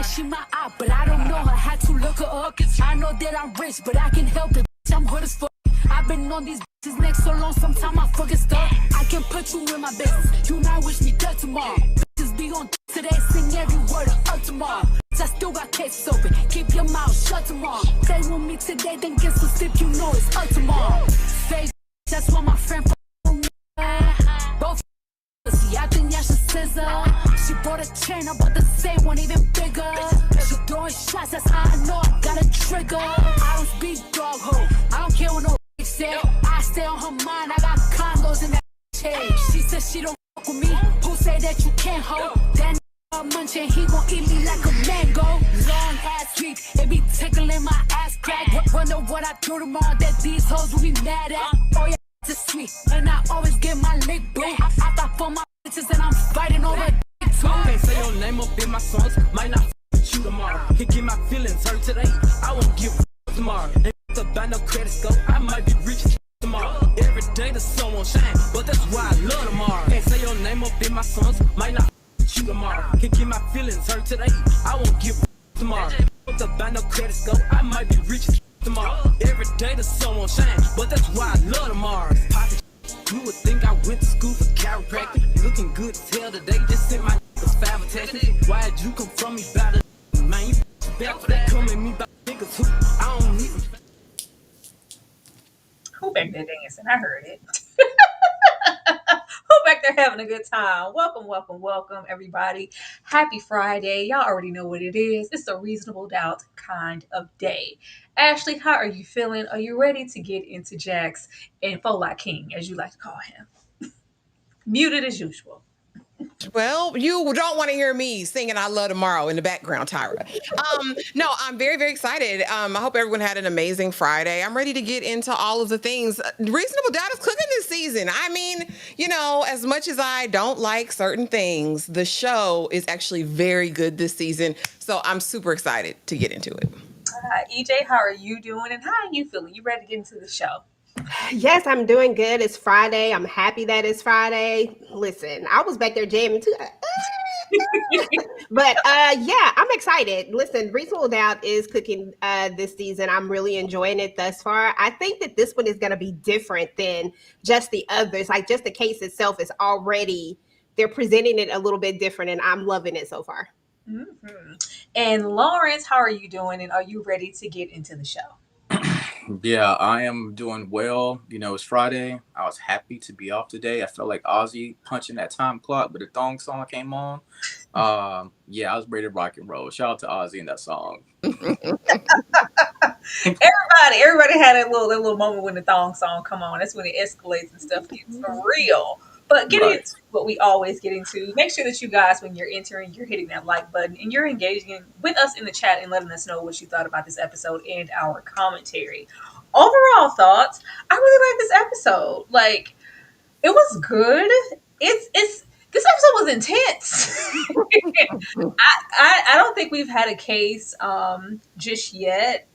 said she my eye, but I don't know her. Had to look her up. I know that I'm rich, but I can help it. I'm hood as fuck. I've been on these bitches neck so long, sometimes I fucking stuck. I can put you in my business. You might wish me dead tomorrow. Bitches be on today, sing every word of up tomorrow. I still got cases open. Keep your mouth shut tomorrow. Play with me today, then get some sleep. You know it's up tomorrow. Fake, that's what my friend me. Both see, I think y'all should scissor. She bought a chain, I bought the same one, even bigger. She throwing shots, that's how I know I got a trigger. I don't speak dog ho. I don't care what no say. I stay on her mind. I got condos in that chain. She said she don't fuck with me. Who say that you can't hold? That munching, he gon' eat me like a mango. Long ass week, it be tickling my ass crack. Wonder what I do tomorrow that these hoes will be mad at. Oh yeah, it's sweet, and I always get my lick boo. I thought for my bitches and I'm fighting over dick too. Can't say your name up in my songs. Might not with you tomorrow. Can get my feelings hurt today. I won't give a tomorrow. To buy no credit score, I might be rich tomorrow. Every day the sun won't shine, but that's why I love tomorrow. Can't say your name up in my songs, might not with you tomorrow. Can get my feelings hurt today, I won't give a tomorrow. To buy no credit score, I might be rich tomorrow. Every day the sun won't shine, but that's why I love tomorrow. You would think I went to school for chiropractic. Looking good as hell today, just sent my five attachment. Why'd you come from me about it? Man, you back for that, come at me about niggas who I don't need. Who back there dancing? I heard it. Who back there having a good time? Welcome, welcome, welcome, everybody. Happy Friday. Y'all already know what it is. It's a reasonable doubt kind of day. Ashley, how are you feeling? Are you ready to get into Jax and Folak King, as you like to call him? Muted as usual. Well, you don't want to hear me singing I Love Tomorrow in the background, Tyra. No, I'm very, very excited. I hope everyone had an amazing Friday. I'm ready to get into all of the things. Reasonable Doubt is cooking this season. I mean, as much as I don't like certain things, the show is actually very good this season. So I'm super excited to get into it. EJ, how are you doing and how are you feeling? You ready to get into the show? Yes, I'm doing good. It's Friday. I'm happy that it's Friday. Listen, I was back there jamming too. But yeah, I'm excited. Listen, Reasonable Doubt is cooking this season. I'm really enjoying it thus far. I think that this one is going to be different than just the others. Like just the case itself is already, they're presenting it a little bit different and I'm loving it so far. Mm-hmm. And Lawrence, how are you doing? And are you ready to get into the show? Yeah, I am doing well. It's Friday. I was happy to be off today. I felt like Ozzy punching that time clock, but the thong song came on. Yeah, I was ready to rock and roll. Shout out to Ozzy and that song. Everybody had that little moment when the thong song come on. That's when it escalates and stuff gets for real. But getting into what we always get into, make sure that you guys, when you're entering, you're hitting that like button and you're engaging with us in the chat and letting us know what you thought about this episode and our commentary. Overall thoughts, I really like this episode. Like, it was good. This episode was intense. I don't think we've had a case just yet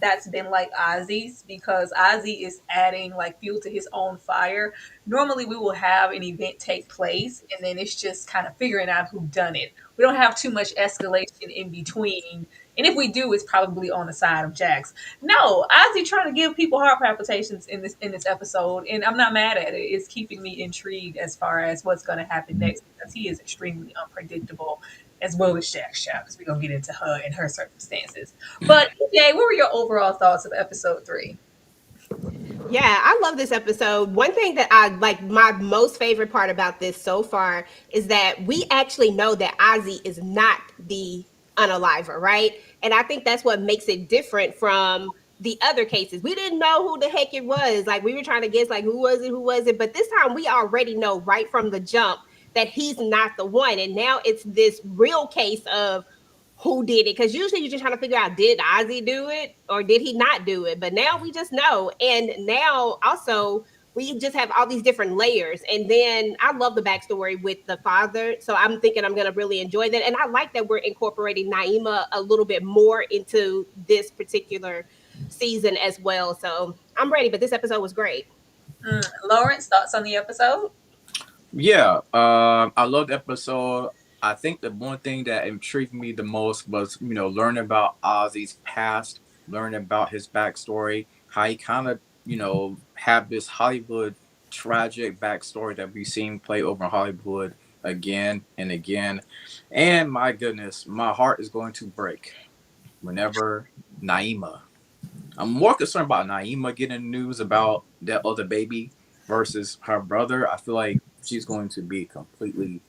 that's been like Ozzy's, because Ozzy is adding like fuel to his own fire. Normally we will have an event take place and then it's just kind of figuring out who done it. We don't have too much escalation in between. And if we do, it's probably on the side of Jax. No, Ozzy trying to give people heart palpitations in this episode, and I'm not mad at it. It's keeping me intrigued as far as what's going to happen next, because he is extremely unpredictable, as well as Jax, because we're going to get into her and her circumstances. But, EJ, what were your overall thoughts of episode 3? Yeah, I love this episode. One thing that I like, my most favorite part about this so far is that we actually know that Ozzy is not the unaliver, right? And I think that's what makes it different from the other cases. We didn't know who the heck it was. Like, we were trying to guess, like, who was it? But this time we already know right from the jump that he's not the one. And now it's this real case of who did it. Because usually you're just trying to figure out, did Ozzy do it or did he not do it? But now we just know. And now also we just have all these different layers. And then I love the backstory with the father. So I'm thinking I'm going to really enjoy that. And I like that we're incorporating Naima a little bit more into this particular season as well. So I'm ready, but this episode was great. Lawrence, thoughts on the episode? Yeah, I loved the episode. I think the one thing that intrigued me the most was, learning about Ozzy's past, learning about his backstory, how he kind of, have this Hollywood tragic backstory that we've seen play over in Hollywood again and again. And my goodness, my heart is going to break whenever Naima. I'm more concerned about Naima getting news about that other baby versus her brother. I feel like she's going to be completely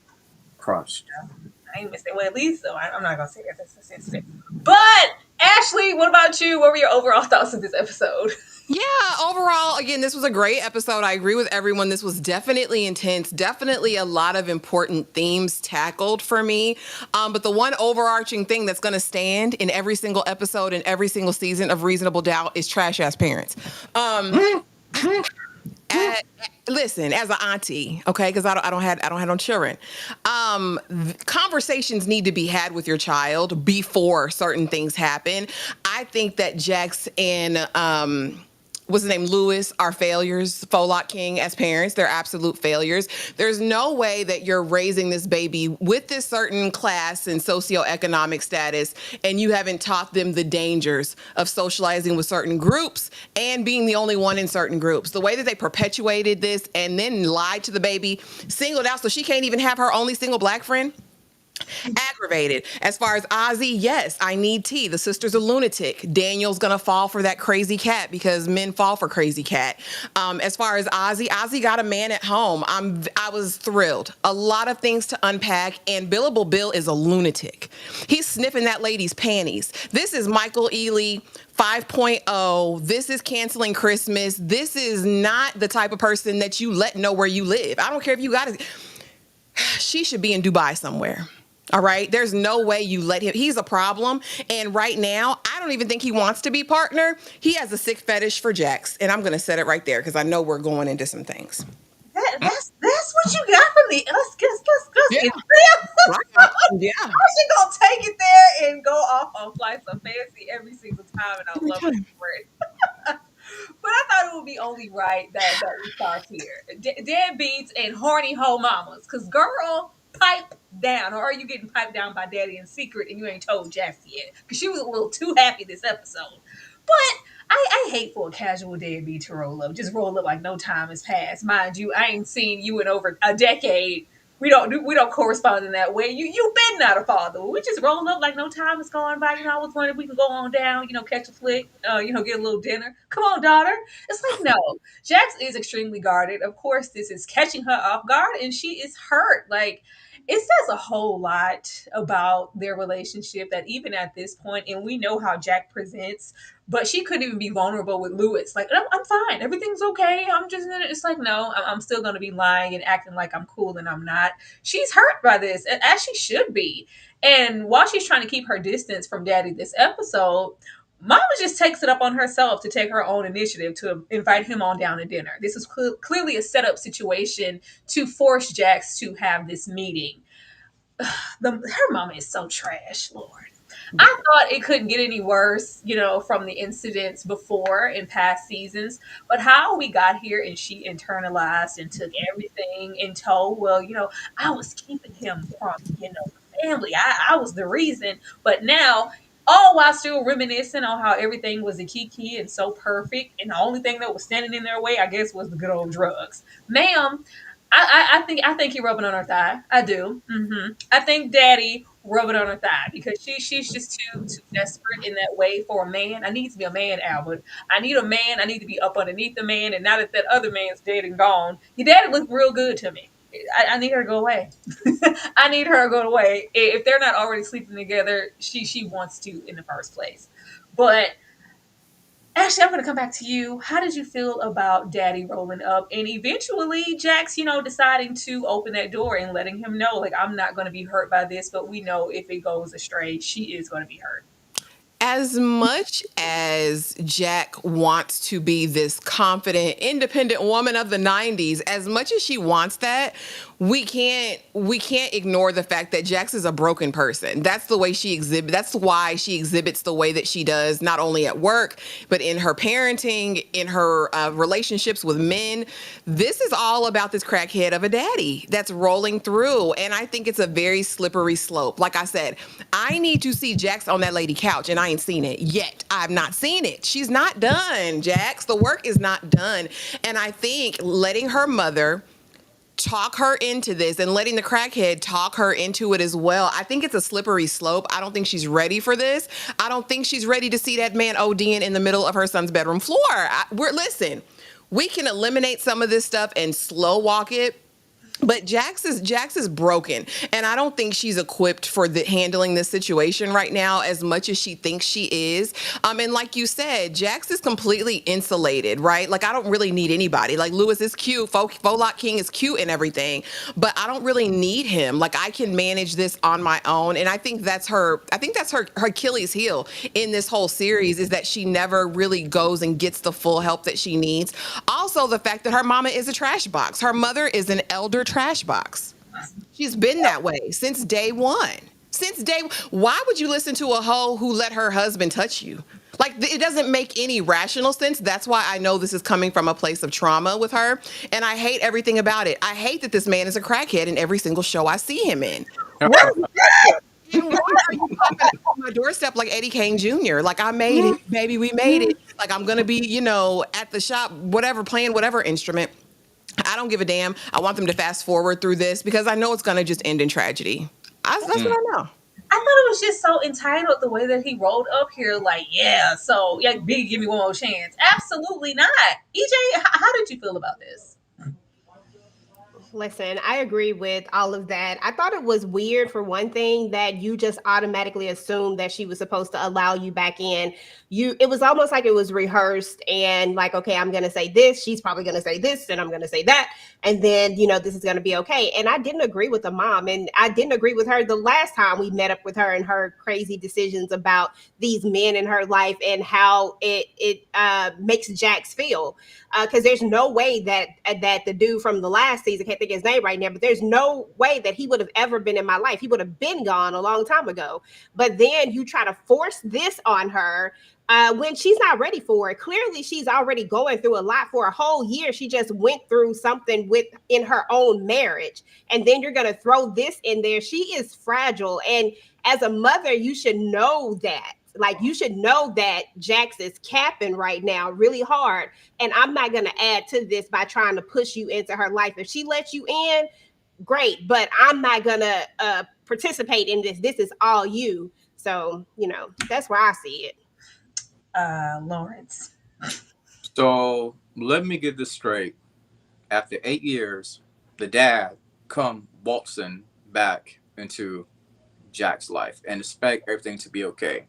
crushed. I ain't missed it. Well, at least though, I'm not gonna say that that's sensitive. But Ashley, what about you? What were your overall thoughts of this episode? Yeah, overall, again, this was a great episode. I agree with everyone. This was definitely intense, definitely a lot of important themes tackled for me. But the one overarching thing that's going to stand in every single episode and every single season of Reasonable Doubt is trash ass parents. Listen, as an auntie, okay, because I don't have no children. Conversations need to be had with your child before certain things happen. I think that Jax and what's his name, Lewis, are failures. Folak King as parents, they're absolute failures. There's no way that you're raising this baby with this certain class and socioeconomic status, and you haven't taught them the dangers of socializing with certain groups and being the only one in certain groups. The way that they perpetuated this and then lied to the baby, singled out so she can't even have her only single black friend. Aggravated. As far as Ozzy, yes, I need tea. The sister's a lunatic. Daniel's gonna fall for that crazy cat because men fall for crazy cat. As far as Ozzy got a man at home. I was thrilled. A lot of things to unpack, and Billable Bill is a lunatic. He's sniffing that lady's panties. This is Michael Ealy 5.0. This is canceling Christmas. This is not the type of person that you let know where you live. I don't care if you got it. She should be in Dubai somewhere. All right. There's no way you let him. He's a problem. And right now, I don't even think he wants to be partner. He has a sick fetish for Jax. And I'm going to set it right there because I know we're going into some things. That's what you got from the us. Yeah. Yeah. How's she gonna take it there and go off on flights of fancy every single time? And I love it for it. But I thought it would be only right that we start here. Deadbeats and horny hoe mamas. Because, girl, pipe down. Or are you getting piped down by daddy in secret and you ain't told Jax yet? Because she was a little too happy this episode. But I hate for a casual deadbeat to roll up. Just roll up like no time has passed. Mind you, I ain't seen you in over a decade. We don't correspond in that way. You've been not a father. We just roll up like no time is going by. I was wondering if we could go on down, catch a flick, get a little dinner. Come on, daughter. It's like, no. Jax is extremely guarded. Of course, this is catching her off guard, and she is hurt. Like, it says a whole lot about their relationship that even at this point, and we know how Jack presents, but she couldn't even be vulnerable with Lewis. Like, I'm fine. Everything's okay. I'm just in it. It's like, no, I'm still going to be lying and acting like I'm cool and I'm not. She's hurt by this, as she should be. And while she's trying to keep her distance from daddy this episode, Mama just takes it up on herself to take her own initiative to invite him on down to dinner. This is clearly a setup situation to force Jax to have this meeting. Her mama is so trash, Lord. I thought it couldn't get any worse, from the incidents before in past seasons. But how we got here and she internalized and took everything in tow. Well, I was keeping him from, family. I was the reason. But now, all while still reminiscing on how everything was a kiki and so perfect. And the only thing that was standing in their way, I guess, was the good old drugs. Ma'am, I think he rubbing on her thigh. I do. I think Daddy rubbing on her thigh because she's just too desperate in that way for a man. I need to be a man, Albert. I need a man. I need to be up underneath the man. And now that other man's dead and gone, your daddy looked real good to me. I need her to go away. I need her to go away. If they're not already sleeping together, she wants to in the first place. But Ashley, I'm going to come back to you. How did you feel about Daddy rolling up and eventually Jax, deciding to open that door and letting him know, like, I'm not going to be hurt by this, but we know if it goes astray, she is going to be hurt. As much as Jack wants to be this confident, independent woman of the 90s, as much as she wants that, we can't ignore the fact that Jax is a broken person. That's the way she exhibits. That's why she exhibits the way that she does, not only at work but in her parenting, in her relationships with men. This is all about this crackhead of a daddy that's rolling through, and I think it's a very slippery slope. Like I said, I need to see Jax on that lady couch, and I ain't seen it yet. I've not seen it. She's not done, Jax. The work is not done, and I think letting her mother talk her into this and letting the crackhead talk her into it as well. I think it's a slippery slope. I don't think she's ready for this. I don't think she's ready to see that man ODing in the middle of her son's bedroom floor. Listen, we can eliminate some of this stuff and slow walk it. But Jax is broken, and I don't think she's equipped for handling this situation right now as much as she thinks she is. And like you said, Jax is completely insulated, right? Like, I don't really need anybody. Like, Lewis is cute, Folok King is cute and everything, but I don't really need him. Like, I can manage this on my own, and I think that's her Achilles heel in this whole series, is that she never really goes and gets the full help that she needs. Also, the fact that her mama is a trash box. Her mother is an elder trash box. She's been that way since day one. Why would you listen to a hoe who let her husband touch you? Like, it doesn't make any rational sense. That's why I know this is coming from a place of trauma with her. And I hate everything about it. I hate that this man is a crackhead in every single show I see him in. Where and why are you popping up on my doorstep like Eddie Kane Jr.? Like, I made it, baby, we made it. Like, I'm going to be, at the shop, whatever, playing whatever instrument. I don't give a damn. I want them to fast forward through this because I know it's going to just end in tragedy. That's what I know. I thought it was just so entitled the way that he rolled up here. Like, yeah, so yeah, Big, give me one more chance. Absolutely not. EJ, how did you feel about this? Listen, I agree with all of that. I thought it was weird, for one thing, that you just automatically assumed that she was supposed to allow you back in. It was almost like it was rehearsed, and like, okay, I'm going to say this, she's probably going to say this, and I'm going to say that, and then, this is going to be okay. And I didn't agree with the mom, and I didn't agree with her the last time we met up with her and her crazy decisions about these men in her life and how it makes Jax feel. Because there's no way that the dude from the last season, I can't think of his name right now, but there's no way that he would have ever been in my life. He would have been gone a long time ago. But then you try to force this on her when she's not ready for it. Clearly, she's already going through a lot. For a whole year, she just went through something in her own marriage. And then you're going to throw this in there. She is fragile. And as a mother, you should know that. Like, you should know that Jax is capping right now really hard. And I'm not going to add to this by trying to push you into her life. If she lets you in, great. But I'm not going to participate in this. This is all you. So, that's where I see it. Lawrence. So let me get this straight. After 8 years, the dad come waltzing back into Jack's life and expect everything to be okay.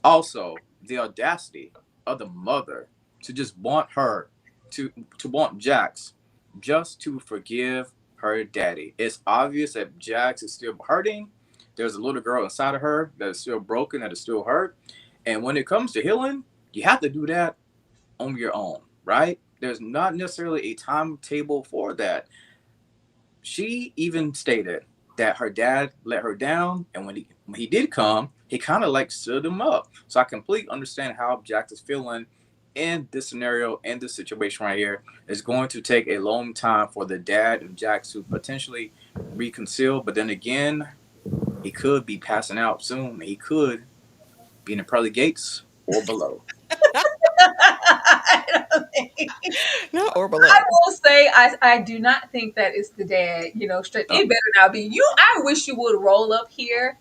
Also, the audacity of the mother to just want her to want Jax just to forgive her daddy. It's obvious that Jax is still hurting. There's a little girl inside of her that is still broken, that is still hurt. And when it comes to healing, you have to do that on your own, right? There's not necessarily a timetable for that. She even stated that her dad let her down, and when he did come, he kind of like stood him up. So I completely understand how Jax is feeling in this scenario, in this situation right here. It's going to take a long time for the dad of Jax to potentially reconcile, but then again, he could be passing out soon. He could be in the pearly gates or below. No, or below. I will say, I do not think that it's the dad. Straight. It better not be you. I wish you would roll up here,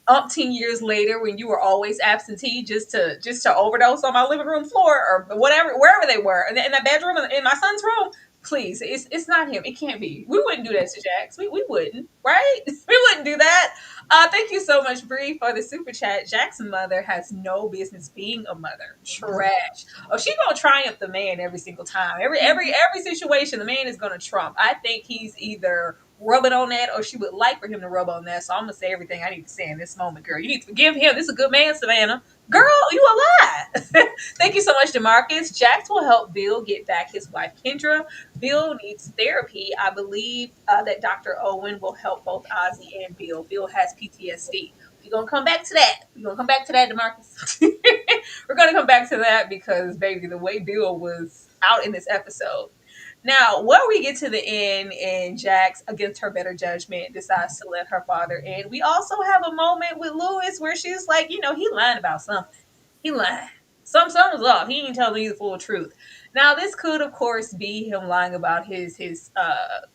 umpteen years later, when you were always absentee, just to overdose on my living room floor or whatever, wherever they were, in that bedroom, in my son's room. Please, it's not him. It can't be. We wouldn't do that to Jax. We wouldn't, right? We wouldn't do that. Thank you so much, Bree, for the super chat. Jack's mother has no business being a mother. Trash. Oh, she's gonna triumph the man every single time. Every situation, the man is gonna trump. I think he's either rubbing on that or she would like for him to rub on that. So I'm gonna say everything I need to say in this moment, girl. You need to forgive him. This is a good man, Savannah. Girl, you a lie. Thank you so much, DeMarcus. Jax will help Bill get back his wife, Kendra. Bill needs therapy. I believe that Dr. Owen will help both Ozzy and Bill. Bill has PTSD. We're gonna come back to that. We're gonna come back to that, Demarcus. We're gonna come back to that because, baby, the way Bill was out in this episode. Now, when we get to the end and Jax, against her better judgment, decides to let her father in, we also have a moment with Lewis where she's like, he lied about something. He lied. Something's off. He ain't telling me the full truth. Now, this could, of course, be him lying about his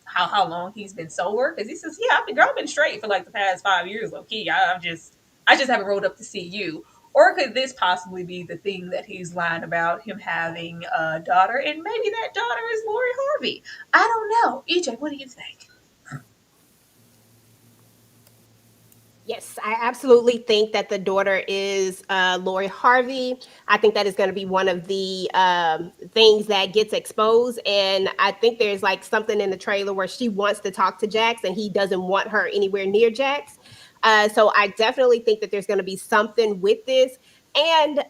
how long he's been sober, because he says, "Yeah, I've been straight for like the past 5 years. Okay, I just haven't rolled up to see you." Or could this possibly be the thing that he's lying about, him having a daughter, and maybe that daughter is Lori Harvey? I don't know. EJ, what do you think? Yes, I absolutely think that the daughter is Lori Harvey. I think that is going to be one of the things that gets exposed. And I think there's like something in the trailer where she wants to talk to Jax and he doesn't want her anywhere near Jax. So I definitely think that there's going to be something with this. And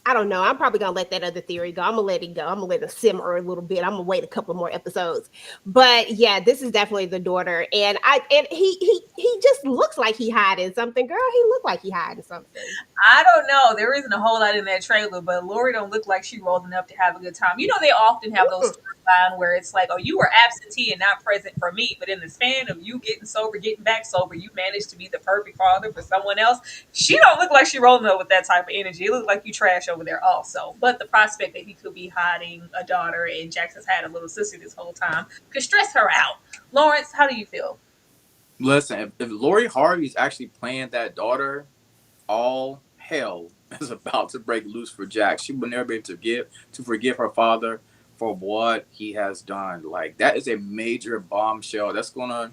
I don't know. I'm probably gonna let that other theory go. I'm gonna let it go. I'm gonna let it simmer a little bit. I'm gonna wait a couple more episodes. But yeah, this is definitely the daughter, and he just looks like he hiding something. Girl, he looked like he hiding something. I don't know. There isn't a whole lot in that trailer, but Lori don't look like she rolling up to have a good time. They often have those storylines where it's like, oh, you were absentee and not present for me, but in the span of you getting sober, getting back sober, you managed to be the perfect father for someone else. She don't look like she rolling up with that type of energy. It looks like you trash over there also. But the prospect that he could be hiding a daughter and Jackson's had a little sister this whole time could stress her out. Lawrence, how do you feel? Listen, if Lori Harvey's actually playing that daughter, all hell is about to break loose for Jack. She will never be able to forgive her father for what he has done. Like, that is a major bombshell. That's gonna,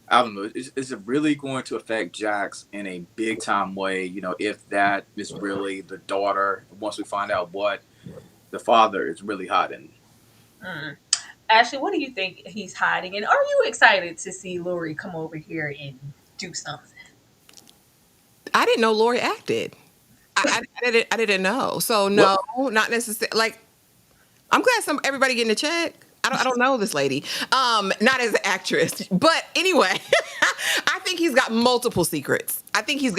I don't know, is it really going to affect Jax in a big time way? If that is really the daughter, once we find out what the father is really hiding. Mm. Ashley, what do you think he's hiding? And are you excited to see Lori come over here and do something? I didn't know Lori acted. I didn't know. So What? no, not necessarily. Like, I'm glad everybody getting a check. I don't know this lady. Not as an actress, but anyway, I think he's got multiple secrets. I think he's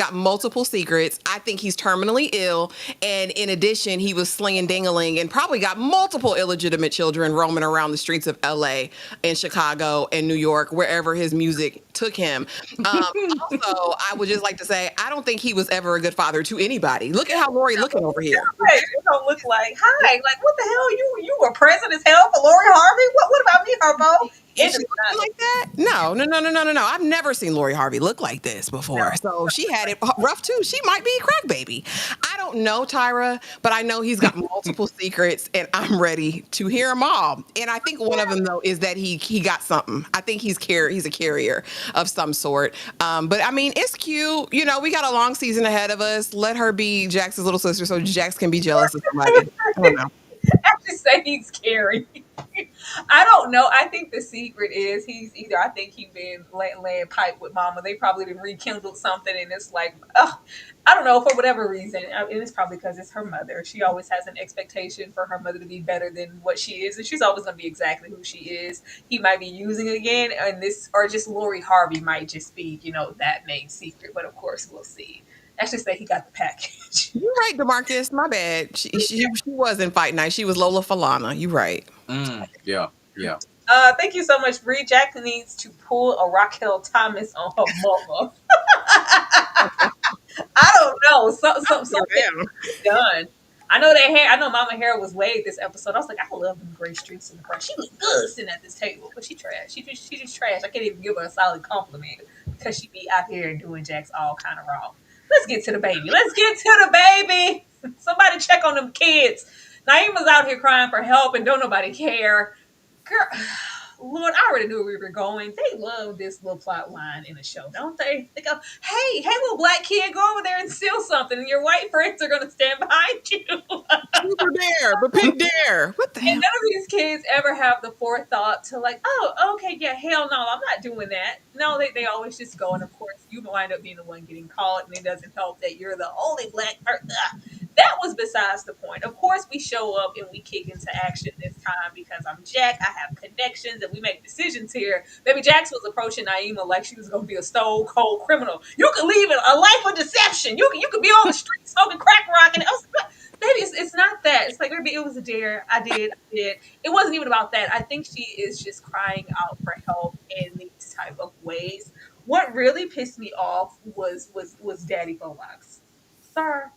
terminally ill, and in addition, he was slinging dingaling and probably got multiple illegitimate children roaming around the streets of L.A. and Chicago and New York, wherever his music took him. Also, I would just like to say, I don't think he was ever a good father to anybody. Look at how Lori looking over here. Hey, you don't look like, hi, like what the hell? You were present as hell for Lori Harvey? What about me, Harpo? Is she looking like that? No. I've never seen Lori Harvey look like this before. So she had it rough too. She might be a crack baby. I don't know, Tyra, but I know he's got multiple secrets, and I'm ready to hear them all. And I think one of them though is that he got something. I think he's a carrier of some sort. But I mean, it's cute. We got a long season ahead of us. Let her be Jax's little sister, so Jax can be jealous of somebody. I don't know. I just say he's scary. I don't know. I think the secret is I think he been laying pipe with mama. They probably been rekindled something, and it's like, oh, I don't know, for whatever reason. And it's probably because it's her mother. She always has an expectation for her mother to be better than what she is, and she's always going to be exactly who she is. He might be using it again, and this, or just Lori Harvey might just be, that main secret. But of course, we'll see. Actually, say he got the package. You're right, DeMarcus. My bad. She was in Fight Night. She was Lola Falana. You're right. Yeah. Thank you so much, Bree. Jackson needs to pull a Raquel Thomas on her mama. I don't know. Something done. I know that hair. I know Mama hair was laid this episode. I was like, I love them gray streaks in the front. She look good sitting at this table, but she trash. She just trash. I can't even give her a solid compliment because she be out here doing Jax all kind of wrong. Let's get to the baby. Somebody check on them kids. Naima's out here crying for help and don't nobody care. Girl, Lord, I already knew where we were going. They love this little plot line in a show, don't they? They go, hey, little black kid, go over there and steal something, and your white friends are going to stand behind you. Super dare, but pig dare. What the hell? And none of these kids ever have the forethought to like, oh, okay, yeah, hell no, I'm not doing that. No, they always just go, and of course, you wind up being the one getting caught, and it doesn't help that you're the only black person. that was besides the point. Of course, we show up and we kick into action this time because I'm Jack. I have connections and we make decisions here. Baby Jax was approaching Naima like she was going to be a stone cold criminal. You could leave a life of deception. You could be on the street smoking crack rock. And I was like, baby, it's not that. It's like, baby, it was a dare. I did. It wasn't even about that. I think she is just crying out for help in these type of ways. What really pissed me off was Daddy Bomax. Sir,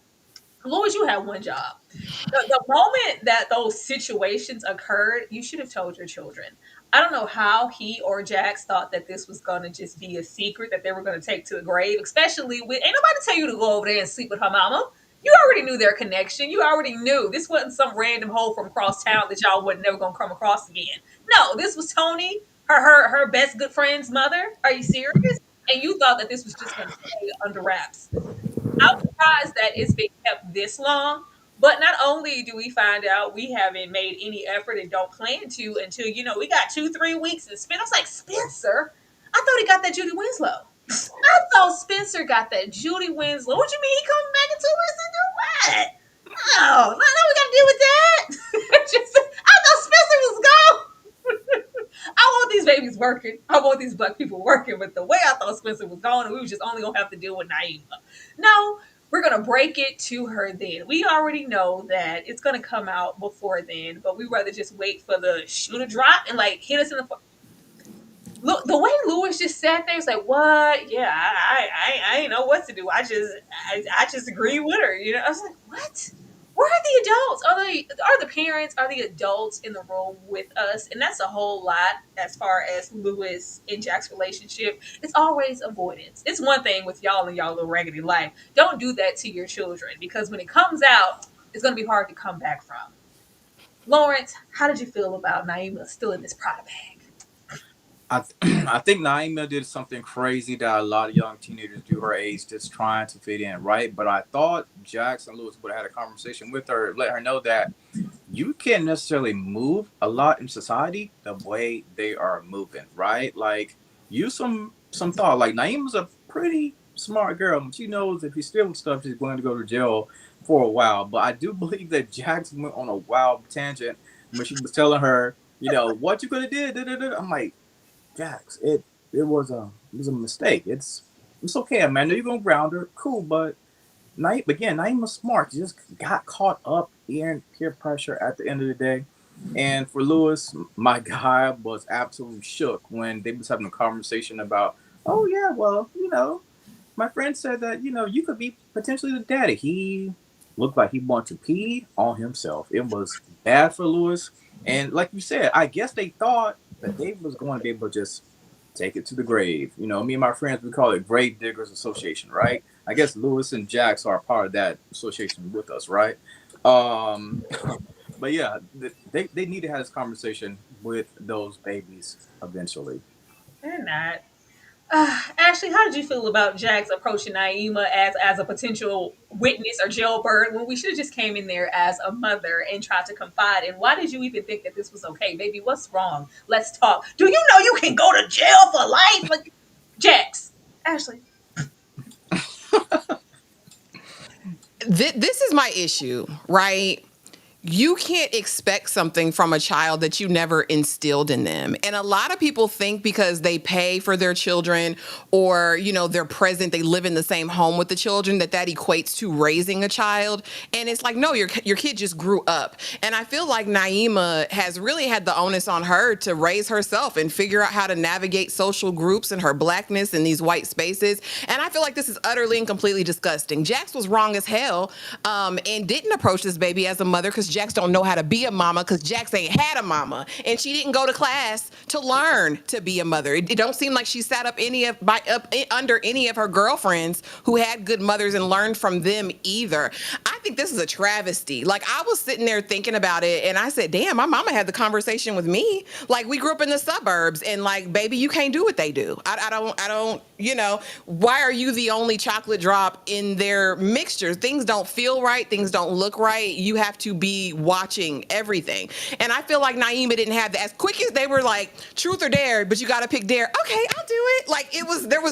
Louis, you had one job. The moment that those situations occurred, you should have told your children. I don't know how he or Jax thought that this was going to just be a secret that they were going to take to the grave, especially with, ain't nobody tell you to go over there and sleep with her mama. You already knew their connection. You already knew this wasn't some random hoe from across town that y'all wasn't never going to come across again. No, this was Tony, her best good friend's mother. Are you serious? And you thought that this was just going to stay under wraps. I'm surprised that it's been kept this long. But not only do we find out we haven't made any effort and don't plan to until, we got 2, 3 weeks and Spencer. I was like, Spencer? I thought he got that Judy Winslow. I thought Spencer got that Judy Winslow. What you mean he coming back in 2 weeks to do what? Oh, no, we got to deal with that. I thought Spencer was gone. I want these babies working. I want these black people working. But the way I thought Spencer was gone, and we was just only gonna have to deal with Naima. No, we're gonna break it to her then. We already know that it's gonna come out before then, but we rather just wait for the shoe to drop and like hit us in the. Look, the way Lewis just sat there, it's like, what? Yeah, I ain't know what to do. I just agree with her. I was like, what? Where are the adults? Are the parents? Are the adults in the room with us? And that's a whole lot as far as Lewis and Jack's relationship. It's always avoidance. It's one thing with y'all and y'all little raggedy life. Don't do that to your children because when it comes out, it's gonna be hard to come back from. Lawrence, how did you feel about Naima still in this Prada bag? I think Naima did something crazy that a lot of young teenagers do her age, just trying to fit in, right? But I thought Jackson Lewis would have had a conversation with her, let her know that you can't necessarily move a lot in society the way they are moving, right? Like, use some thought. Like, Naima's a pretty smart girl. She knows if she's stealing stuff, she's going to go to jail for a while. But I do believe that Jackson went on a wild tangent when she was telling her, what you could have did. Da, da, da. I'm like, Jax, it was a mistake. It's okay, man. I know you're gonna ground her, cool, but Naima was smart. She just got caught up in peer pressure at the end of the day. And for Lewis, my guy was absolutely shook when they was having a conversation about, oh yeah, well, my friend said that, you could be potentially the daddy. He looked like he wanted to pee on himself. It was bad for Lewis. And like you said, I guess they thought that they was going to be able to just take it to the grave. Me and my friends, we call it Grave Diggers Association, right? I guess Lewis and Jax are a part of that association with us, right? Um, but yeah, they need to have this conversation with those babies eventually. They're not. Ashley, how did you feel about Jax approaching Naima as a potential witness or jailbird when we should have just came in there as a mother and tried to confide? And why did you even think that this was okay, baby? What's wrong? Let's talk. Do you know you can go to jail for life? Like, Jax, Ashley. This is my issue, right? You can't expect something from a child that you never instilled in them. And a lot of people think because they pay for their children or, they're present, they live in the same home with the children, that equates to raising a child. And it's like, no, your kid just grew up. And I feel like Naima has really had the onus on her to raise herself and figure out how to navigate social groups and her blackness in these white spaces. And I feel like this is utterly and completely disgusting. Jax was wrong as hell and didn't approach this baby as a mother because Jax don't know how to be a mama because Jax ain't had a mama and she didn't go to class to learn to be a mother. It don't seem like she sat up under any of her girlfriends who had good mothers and learned from them either. I think this is a travesty. Like, I was sitting there thinking about it and I said, damn, my mama had the conversation with me. Like, we grew up in the suburbs and like, baby, you can't do what they do. I don't, why are you the only chocolate drop in their mixture? Things don't feel right. Things don't look right. You have to be watching everything. And I feel like Naima didn't have that. As quick as they were like, truth or dare, but you got to pick dare. Okay, I'll do it. Like, there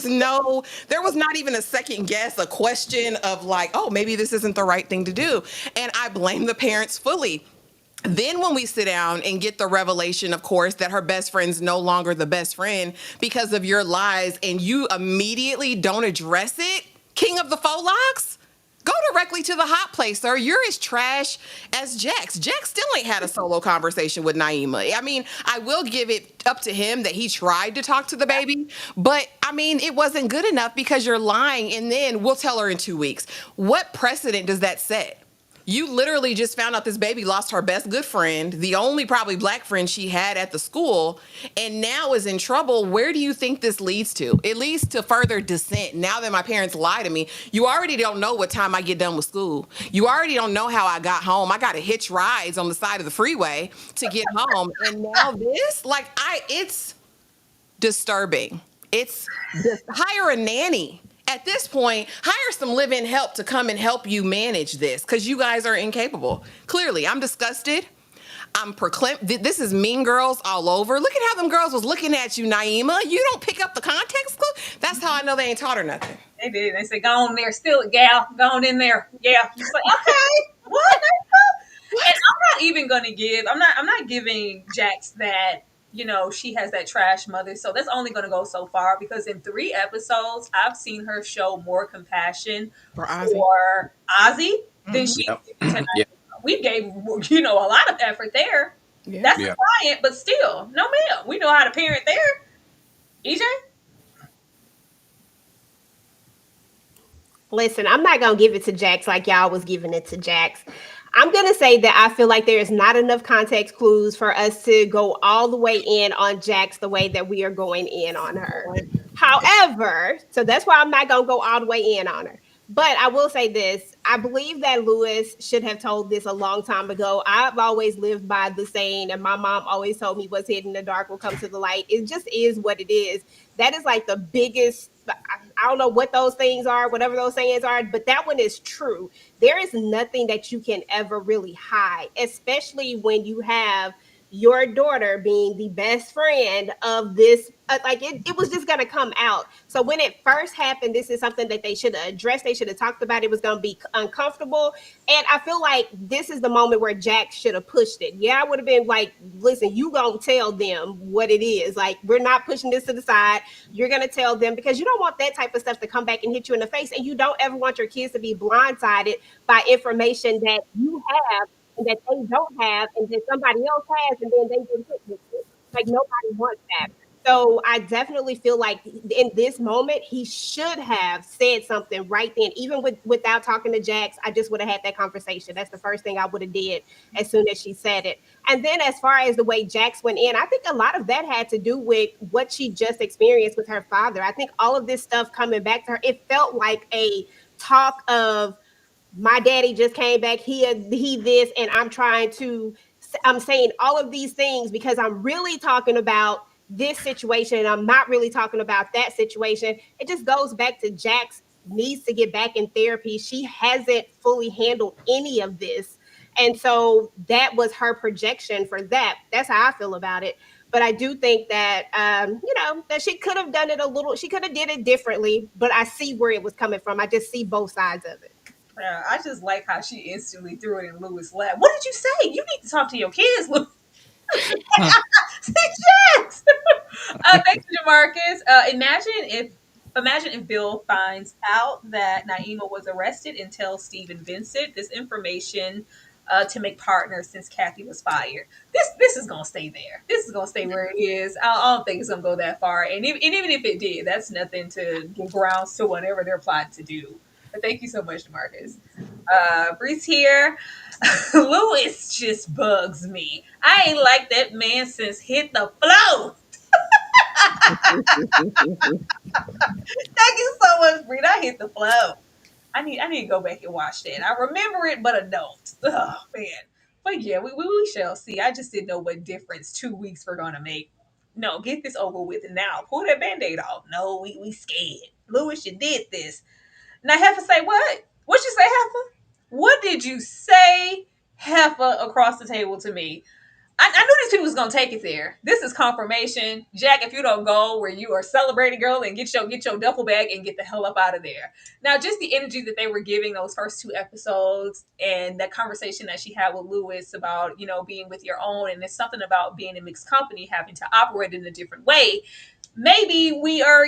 was not even a second guess, a question of like, oh, maybe this isn't the right thing thing to do. And I blame the parents fully. Then when we sit down and get the revelation, of course, that her best friend's no longer the best friend because of your lies, and you immediately don't address it, king of the faux locks, go directly to the hot place, sir. You're as trash as Jax. Jax still ain't had a solo conversation with Naima. I mean, I will give it up to him that he tried to talk to the baby, but I mean, it wasn't good enough because you're lying, and then we'll tell her in 2 weeks. What precedent does that set? You literally just found out this baby lost her best good friend, the only probably black friend she had at the school, and now is in trouble. Where do you think this leads to? It leads to further dissent. Now that my parents lie to me, you already don't know what time I get done with school. You already don't know how I got home. I got to hitch rides on the side of the freeway to get home. And now this, it's disturbing. It's hire a nanny. At this point, hire some live-in help to come and help you manage this because you guys are incapable. Clearly, I'm disgusted. I'm proclaimed. This is Mean Girls all over. Look at how them girls was looking at you, Naima. You don't pick up the context clue? That's how I know they ain't taught her nothing. They did. They said, "Go on there, steal it, gal. Go on in there." Yeah. It's like, okay, what? And I'm not even gonna give. I'm not giving Jax that. You know, she has that trash mother. So that's only going to go so far because in 3 episodes, I've seen her show more compassion For Ozzy. for Ozzy than she Yep. did tonight. Yeah. We gave, a lot of effort there. Yeah. That's Yeah. a client, but still, no ma'am. We know how to parent there. EJ? Listen, I'm not gonna give it to Jax like y'all was giving it to Jax. I'm gonna say that I feel like there is not enough context clues for us to go all the way in on Jax the way that we are going in on her. However, so that's why I'm not gonna go all the way in on her. But I will say this: I believe that Lewis should have told this a long time ago. I've always lived by the saying, and my mom always told me, "What's hidden in the dark will come to the light." It just is what it is. That is like the biggest. I don't know what those things are, whatever those sayings are, but that one is true. There is nothing that you can ever really hide, especially when you have your daughter being the best friend of this. It was just going to come out. So when it first happened, this is something that they should have addressed. They should have talked about. It was going to be uncomfortable. And I feel like this is the moment where Jack should have pushed it. Yeah, I would have been like, listen, you going to tell them what it is. Like, we're not pushing this to the side. You're going to tell them because you don't want that type of stuff to come back and hit you in the face. And you don't ever want your kids to be blindsided by information that you have and that they don't have and that somebody else has and then they get hit with it. Like, nobody wants that. So I definitely feel like in this moment, he should have said something right then, even without talking to Jax. I just would have had that conversation. That's the first thing I would have did as soon as she said it. And then as far as the way Jax went in, I think a lot of that had to do with what she just experienced with her father. I think all of this stuff coming back to her, it felt like a talk of, my daddy just came back, he this, and I'm saying all of these things because I'm really talking about this situation and I'm not really talking about that situation. It just goes back to Jax needs to get back in therapy. She hasn't fully handled any of this. And so that was her projection for that. That's how I feel about it. But I do think that, that she could have done it she could have did it differently, but I see where it was coming from. I just see both sides of it. Yeah, I just like how she instantly threw it in Louis' lap. What did you say? You need to talk to your kids, Louis. Yes. Thanks, Jamarcus. Imagine if Bill finds out that Naima was arrested and tells Stephen Vincent this information to make partners since Kathy was fired. This is gonna stay there. This is gonna stay where it is. I don't think it's gonna go that far. And even if it did, that's nothing to give grounds to whatever they're plotting to do. But thank you so much, Marcus. Bree's here. Louis just bugs me. I ain't like that man since Hit the Flow. Thank you so much, Bree. I Hit the Flow. I need to go back and watch that. I remember it, but I don't. Oh man. But yeah, we shall see. I just didn't know what difference 2 weeks were gonna make. No, get this over with now. Pull that band-aid off. No, we scared. Louis, you did this. Now Heifer say what? What you say, Heifer? What did you say, Heifer, across the table to me? I knew these people was gonna take it there. This is confirmation, Jack. If you don't go where you are celebrating, girl, and get your duffel bag and get the hell up out of there. Now, just the energy that they were giving those first two episodes, and that conversation that she had with Lewis about being with your own, and it's something about being in mixed company, having to operate in a different way. Maybe we are,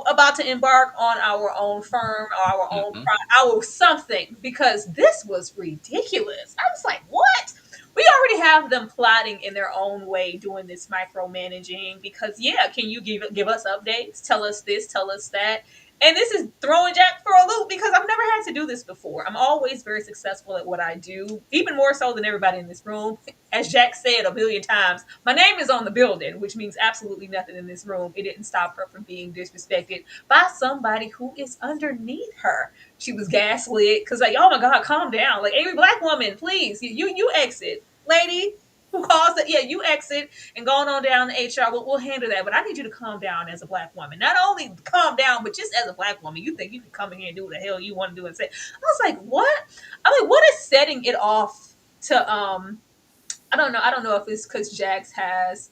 about to embark on our own firm, our own, Mm-hmm. our something, because this was ridiculous. I was like, what? We already have them plotting in their own way, doing this micromanaging. Because yeah, can you give us updates? Tell us this, tell us that. And this is throwing Jack for a loop because I've never had to do this before. I'm always very successful at what I do, even more so than everybody in this room. As Jack said a million times, my name is on the building, which means absolutely nothing in this room. It didn't stop her from being disrespected by somebody who is underneath her. She was gaslit because, like, oh my God, calm down. Like, every black woman, please, you exit. Lady who caused it, yeah, you exit and going on down to HR. We'll handle that. But I need you to calm down as a black woman. Not only calm down, but just as a black woman, you think you can come in here and do what the hell you want to do and say. I was like, what? I'm like, what is setting it off to I don't know. I don't know if it's because Jax has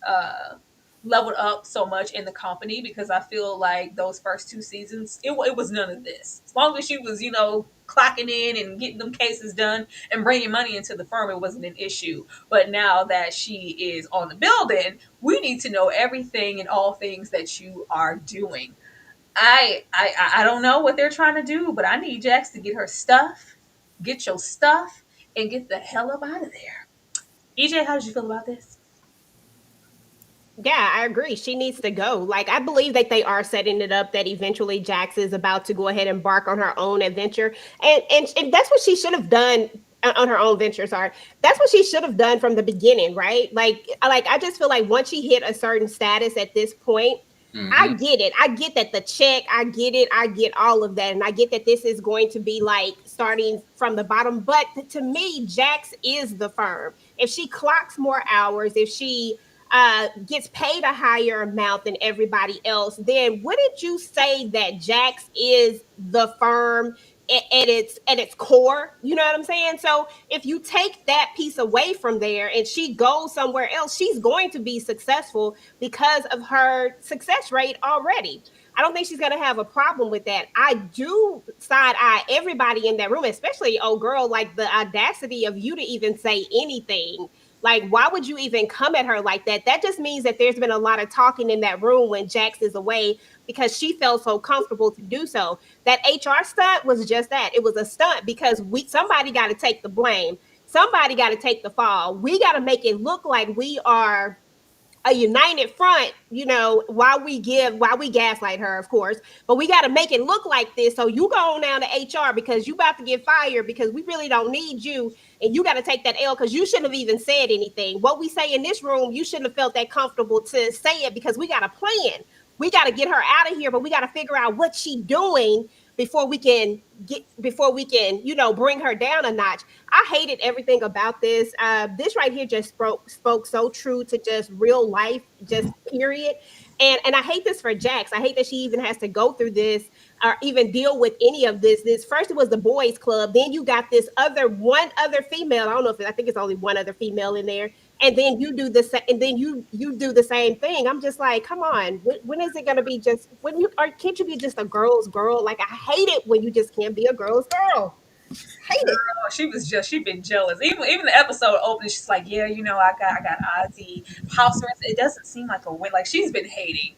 leveled up so much in the company, because I feel like those first two seasons, it was none of this. As long as she was, clocking in and getting them cases done and bringing money into the firm, it wasn't an issue. But now that she is on the building, we need to know everything and all things that you are doing. I don't know what they're trying to do, but I need Jax to get her stuff, get your stuff, and get the hell up out of there. EJ, how did you feel about this? Yeah, I agree. She needs to go. Like, I believe that they are setting it up that eventually Jax is about to go ahead and embark on her own adventure. And that's what she should have done on her own venture. Sorry. That's what she should have done from the beginning, right? Like I just feel like once she hit a certain status at this point, Mm-hmm. I get it. I get that the check, I get it. I get all of that. And I get that this is going to be like starting from the bottom. But to me, Jax is the firm. If she clocks more hours, if she gets paid a higher amount than everybody else, then wouldn't you say that Jax is the firm at its core? You know what I'm saying? So if you take that piece away from there and she goes somewhere else, she's going to be successful because of her success rate already. I don't think she's going to have a problem with that. I do side eye everybody in that room, especially old girl, like the audacity of you to even say anything. Like, why would you even come at her like that? That just means that there's been a lot of talking in that room when Jax is away because she felt so comfortable to do so. That HR stunt was just that. It was a stunt because somebody got to take the blame. Somebody got to take the fall. We got to make it look like we are a united front, while we gaslight her, of course, but we got to make it look like this. So you go on down to HR because you about to get fired because we really don't need you, and you got to take that L because you shouldn't have even said anything. What we say in this room, you shouldn't have felt that comfortable to say it because we got a plan. We got to get her out of here, but we got to figure out what she doing before we can bring her down a notch. I hated everything about this. This right here just spoke so true to just real life, just period. And I hate this for Jax. I hate that she even has to go through this or even deal with any of this. This first it was the boys club, then you got this one other female. I don't know if I think it's only one other female in there, and then you do and then you do the same thing. I'm just like, come on, when is it gonna be just when you or can't you be just a girl's girl? Like, I hate it when you just can't be a girl's girl. Hate it. She been jealous. Even the episode opened, she's like, yeah, I got Ozzy house arrest. It doesn't seem like a win. Like, she's been hating.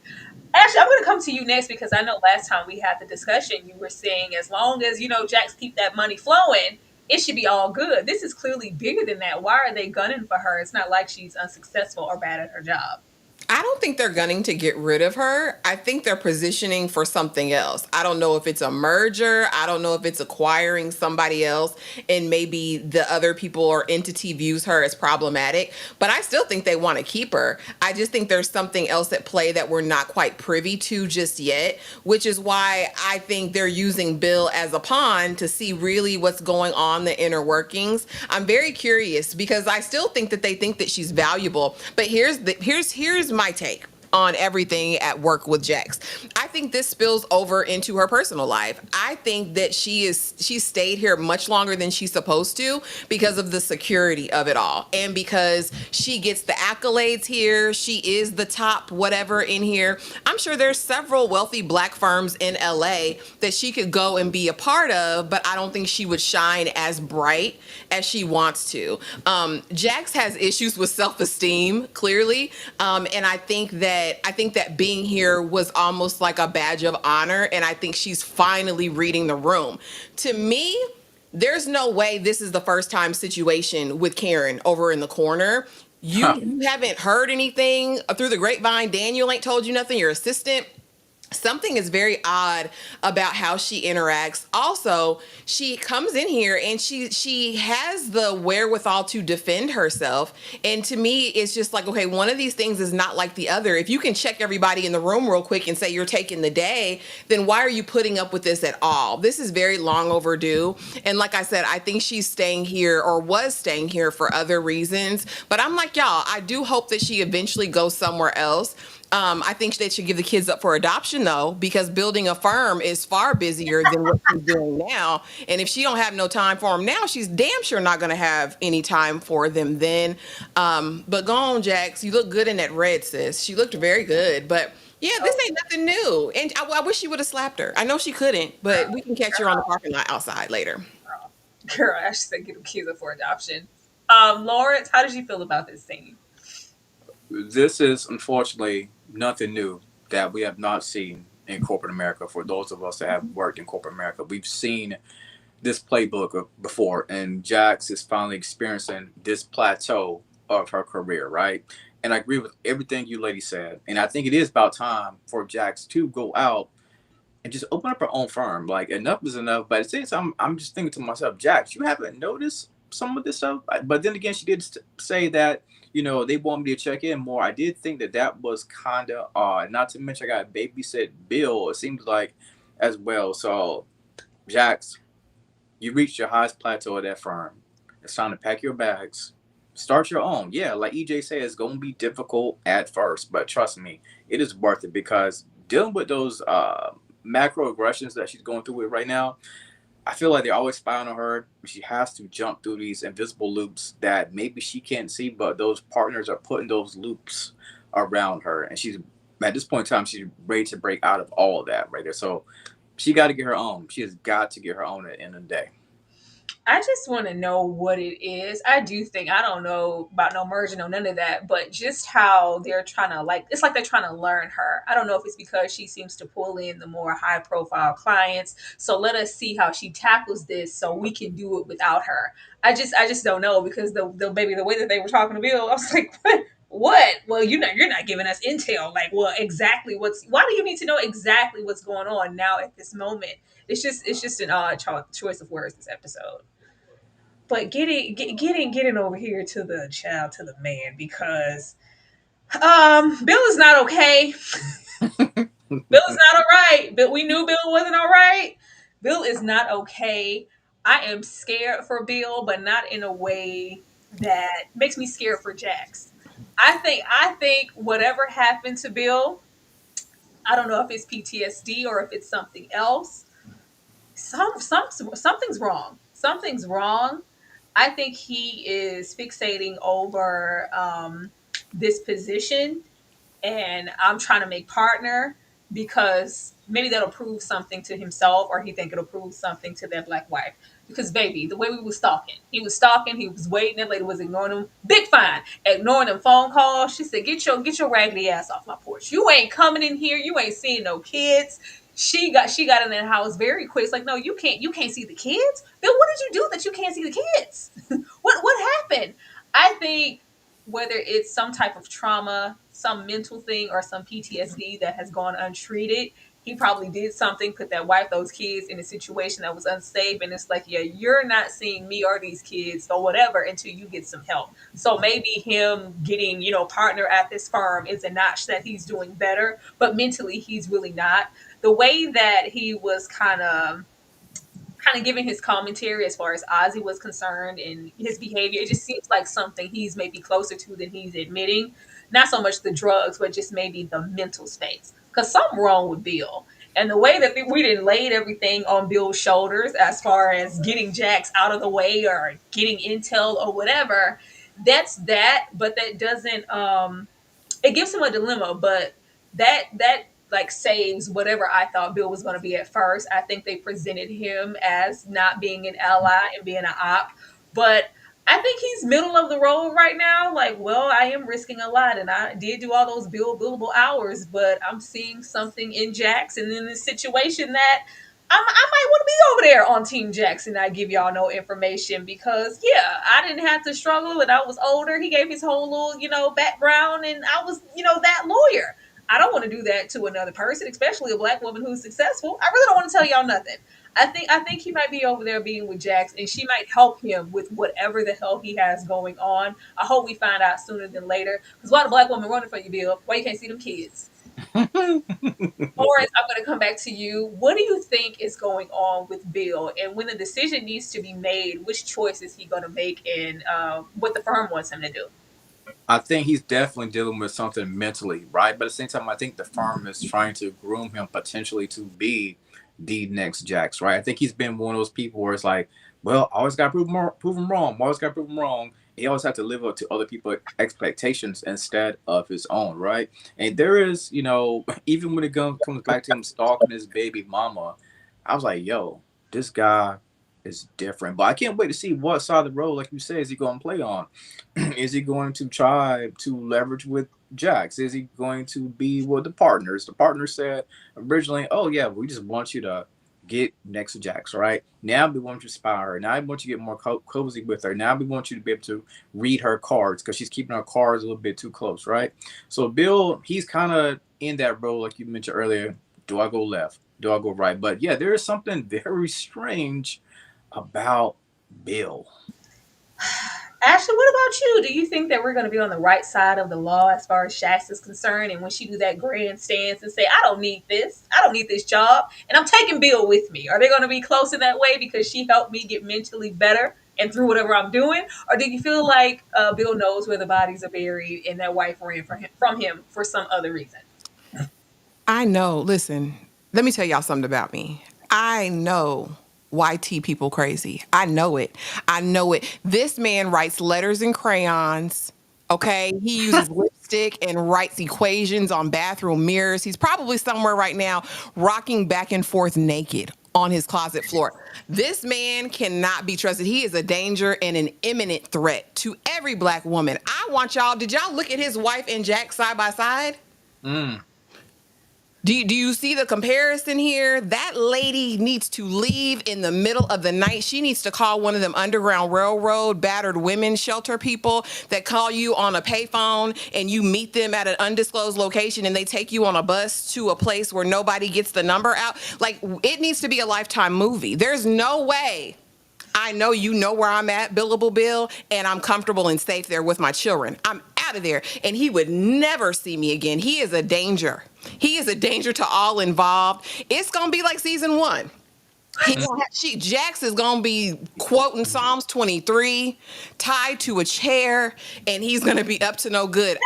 Actually, I'm gonna come to you next because I know last time we had the discussion, you were saying as long as Jax keep that money flowing, it should be all good. This is clearly bigger than that. Why are they gunning for her? It's not like she's unsuccessful or bad at her job. I don't think they're gunning to get rid of her. I think they're positioning for something else. I don't know if it's a merger. I don't know if it's acquiring somebody else and maybe the other people or entity views her as problematic. But I still think they want to keep her. I just think there's something else at play that we're not quite privy to just yet, which is why I think they're using Bill as a pawn to see really what's going on, the inner workings. I'm very curious because I still think that they think that she's valuable. But here's my take. on everything at work with Jax. I think this spills over into her personal life. I think that she stayed here much longer than she's supposed to because of the security of it all, and because she gets the accolades here. She is the top whatever in here. I'm sure there's several wealthy black firms in LA that she could go and be a part of, but I don't think she would shine as bright as she wants to. Jax has issues with self-esteem, clearly, and I think that being here was almost like a badge of honor, and I think she's finally reading the room. To me, there's no way this is the first time situation with Karen over in the corner. Huh. You haven't heard anything through the grapevine. Daniel ain't told you nothing. Your assistant. Something is very odd about how she interacts. Also, she comes in here and she has the wherewithal to defend herself. And to me, it's just like, okay, one of these things is not like the other. If you can check everybody in the room real quick and say you're taking the day, then why are you putting up with this at all? This is very long overdue. And like I said, I think she's staying here, or was staying here, for other reasons. But I'm like, y'all, I do hope that she eventually goes somewhere else. I think they should give the kids up for adoption, though, because building a firm is far busier than what she's doing now. And if she don't have no time for them now, she's damn sure not going to have any time for them then. But go on, Jax. You look good in that red, sis. She looked very good. But yeah, this ain't nothing new. And I wish she would have slapped her. I know she couldn't, but we can catch her on the parking lot outside later. Girl, I should say give the kids up for adoption. Lawrence, how did you feel about this scene? This is unfortunately nothing new that we have not seen in corporate America. For those of us that have worked in corporate America, we've seen this playbook before, and Jax is finally experiencing this plateau of her career, right? And I agree with everything you lady said. And I think it is about time for Jax to go out and just open up her own firm. Like, enough is enough. But at the same time, I'm just thinking to myself, Jax, you haven't noticed some of this stuff? But then again, she did say that, they want me to check in more. I did think that that was kind of odd. Not to mention, I got babysit Bill, it seems like, as well. So, Jax, you reached your highest plateau of that firm. It's time to pack your bags. Start your own. Yeah, like EJ said, it's going to be difficult at first, but trust me, it is worth it, because dealing with those macro aggressions that she's going through with right now, I feel like they're always spying on her. She has to jump through these invisible loops that maybe she can't see, but those partners are putting those loops around her. And she's, at this point in time, she's ready to break out of all of that right there. So she got to get her own. She has got to get her own at the end of the day. I just want to know what it is. I do think, I don't know about no merging or none of that, but just how they're trying to, like, it's like they're trying to learn her. I don't know if it's because she seems to pull in the more high profile clients. So let us see how she tackles this so we can do it without her. I just don't know, because the baby, the way that they were talking to Bill, I was like, what? What? Well, you're not giving us intel. Like, well, exactly why do you need to know exactly what's going on now at this moment? It's just an odd choice of words this episode. But getting over here to the child, to the man, because Bill is not okay. Bill is not all right. But we knew Bill wasn't all right. Bill is not okay. I am scared for Bill, but not in a way that makes me scared for Jax. I think whatever happened to Bill, I don't know if it's PTSD or if it's something else. Something's wrong. Something's wrong. I think he is fixating over this position, and I'm trying to make partner because maybe that'll prove something to himself, or he think it'll prove something to that black wife. Because baby, the way we was stalking, he was waiting. That lady was ignoring him. Big fine, ignoring them phone calls. She said, "Get your raggedy ass off my porch. You ain't coming in here. You ain't seeing no kids." She got in that house very quick. It's like, no, you can't see the kids. Bill, what did you do that you can't see the kids? What happened? I think whether it's some type of trauma, some mental thing, or some PTSD that has gone untreated, he probably did something, put that wife, those kids in a situation that was unsafe. And it's like, yeah, you're not seeing me or these kids or whatever until you get some help. So maybe him getting, partner at this firm is a notch that he's doing better, but mentally he's really not. The way that he was kind of kind of giving his commentary as far as Ozzy was concerned and his behavior. It just seems like something he's maybe closer to than he's admitting. Not so much the drugs, but just maybe the mental space. Because something wrong with Bill. And the way that we didn't laid everything on Bill's shoulders as far as getting Jax out of the way or getting intel or whatever, that's that. But that doesn't it gives him a dilemma, but that like saves whatever I thought Bill was going to be at first. I think they presented him as not being an ally and being an op, but I think he's middle of the road right now. Like, well, I am risking a lot, and I did do all those billable hours, but I'm seeing something in Jax, and in this situation that I might want to be over there on Team Jackson. I give y'all no information because, yeah, I didn't have to struggle and I was older. He gave his whole little, background and I was, that lawyer. I don't want to do that to another person, especially a black woman who's successful. I really don't want to tell y'all nothing. I think he might be over there being with Jax and she might help him with whatever the hell he has going on. I hope we find out sooner than later. Because why the black woman running for you, Bill? Why you can't see them kids? Lawrence, I'm going to come back to you. What do you think is going on with Bill? And when the decision needs to be made, which choice is he going to make and what the firm wants him to do? I think he's definitely dealing with something mentally, right? But at the same time, I think the firm is trying to groom him potentially to be the next Jax, right? I think he's been one of those people where it's like, well, I always got to prove him wrong. I always got to prove him wrong. He always had to live up to other people's expectations instead of his own, right? And there is, even when it comes back to him stalking his baby mama, I was like, yo, this guy is different. But I can't wait to see what side of the road, like you said, is he going to play on. Is he going to try to leverage with Jax? Is he going to be with the partners? The partner said originally, oh, yeah, we just want you to get next to Jax, right? Now we want you to spy her. Now we want you to get more cozy with her. Now we want you to be able to read her cards because she's keeping her cards a little bit too close, right? So Bill, he's kind of in that role, like you mentioned earlier. Do I go left? Do I go right? But yeah, there is something very strange about Bill. Ashley, what about you? Do you think that we're going to be on the right side of the law as far as Shax is concerned? And when she do that grand stance and say, I don't need this. I don't need this job. And I'm taking Bill with me. Are they going to be close in that way because she helped me get mentally better and through whatever I'm doing? Or do you feel like Bill knows where the bodies are buried and that wife ran from him for some other reason? I know. Listen, let me tell y'all something about me. I know YT people crazy. I know it. I know it. This man writes letters and crayons. Okay. He uses lipstick and writes equations on bathroom mirrors. He's probably somewhere right now rocking back and forth naked on his closet floor. This man cannot be trusted. He is a danger and an imminent threat to every black woman. I want y'all, did y'all look at his wife and Jack side by side? Mm. Do you see the comparison here? That lady needs to leave in the middle of the night. She needs to call one of them Underground Railroad battered women shelter people that call you on a payphone and you meet them at an undisclosed location and they take you on a bus to a place where nobody gets the number out. Like, it needs to be a Lifetime movie. There's no way. I know you know where I'm at, Billable Bill, and I'm comfortable and safe there with my children. I'm out of there, and he would never see me again. He is a danger. He is a danger to all involved. It's gonna be like season 1. Jax is gonna be quoting Psalms 23, tied to a chair, and he's gonna be up to no good.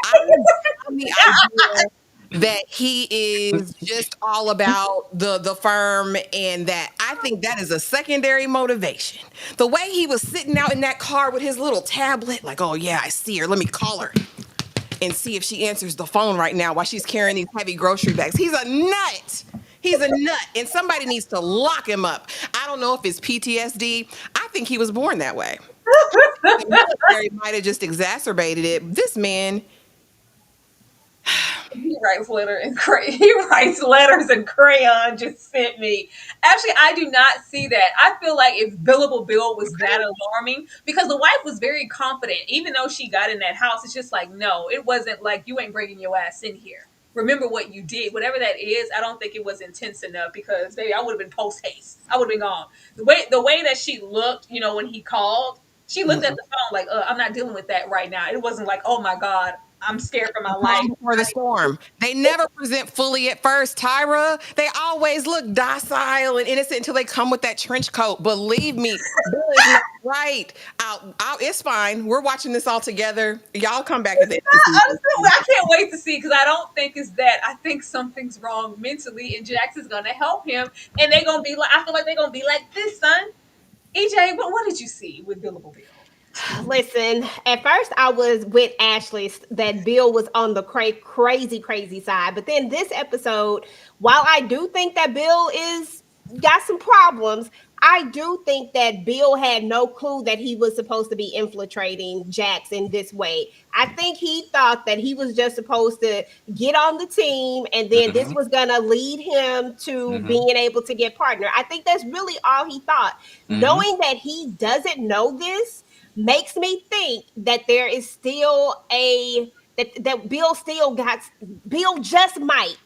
I'm the idea that he is just all about the firm, and that I think that is a secondary motivation. The way he was sitting out in that car with his little tablet, like, oh yeah, I see her. Let me call her and see if she answers the phone right now while she's carrying these heavy grocery bags. He's a nut. He's a nut, and somebody needs to lock him up. I don't know if it's PTSD. I think he was born that way. The military might have just exacerbated it. This man, He writes he writes letters and crayon just sent me. Actually, I do not see that. I feel like if Billable Bill was that alarming, because the wife was very confident, even though she got in that house, it's just like, no, it wasn't like you ain't bringing your ass in here. Remember what you did, whatever that is. I don't think it was intense enough because baby, I would have been post haste. I would have been gone. The way that she looked, when he called, she looked at the phone like, I'm not dealing with that right now. It wasn't like, oh my God, I'm scared for my Calm life. before the storm. They never present fully at first, Tyra. They always look docile and innocent until they come with that trench coat. Believe me, Bill is not right. It's fine. We're watching this all together. Y'all come back at the end of the season. Honestly, I can't wait to see because I don't think it's that. I think something's wrong mentally, and Jax is gonna help him, and they're gonna be like, I feel like they're gonna be like this, son. EJ, what did you see with Billable Bill? Listen, at first I was with Ashley that Bill was on the crazy side. But then this episode, while I do think that Bill is got some problems, I do think that Bill had no clue that he was supposed to be infiltrating Jax in this way. I think he thought that he was just supposed to get on the team and then this Mm-hmm. was going to lead him to Mm-hmm. being able to get partner. I think that's really all he thought. Mm-hmm. Knowing that he doesn't know this makes me think that there is still that Bill just might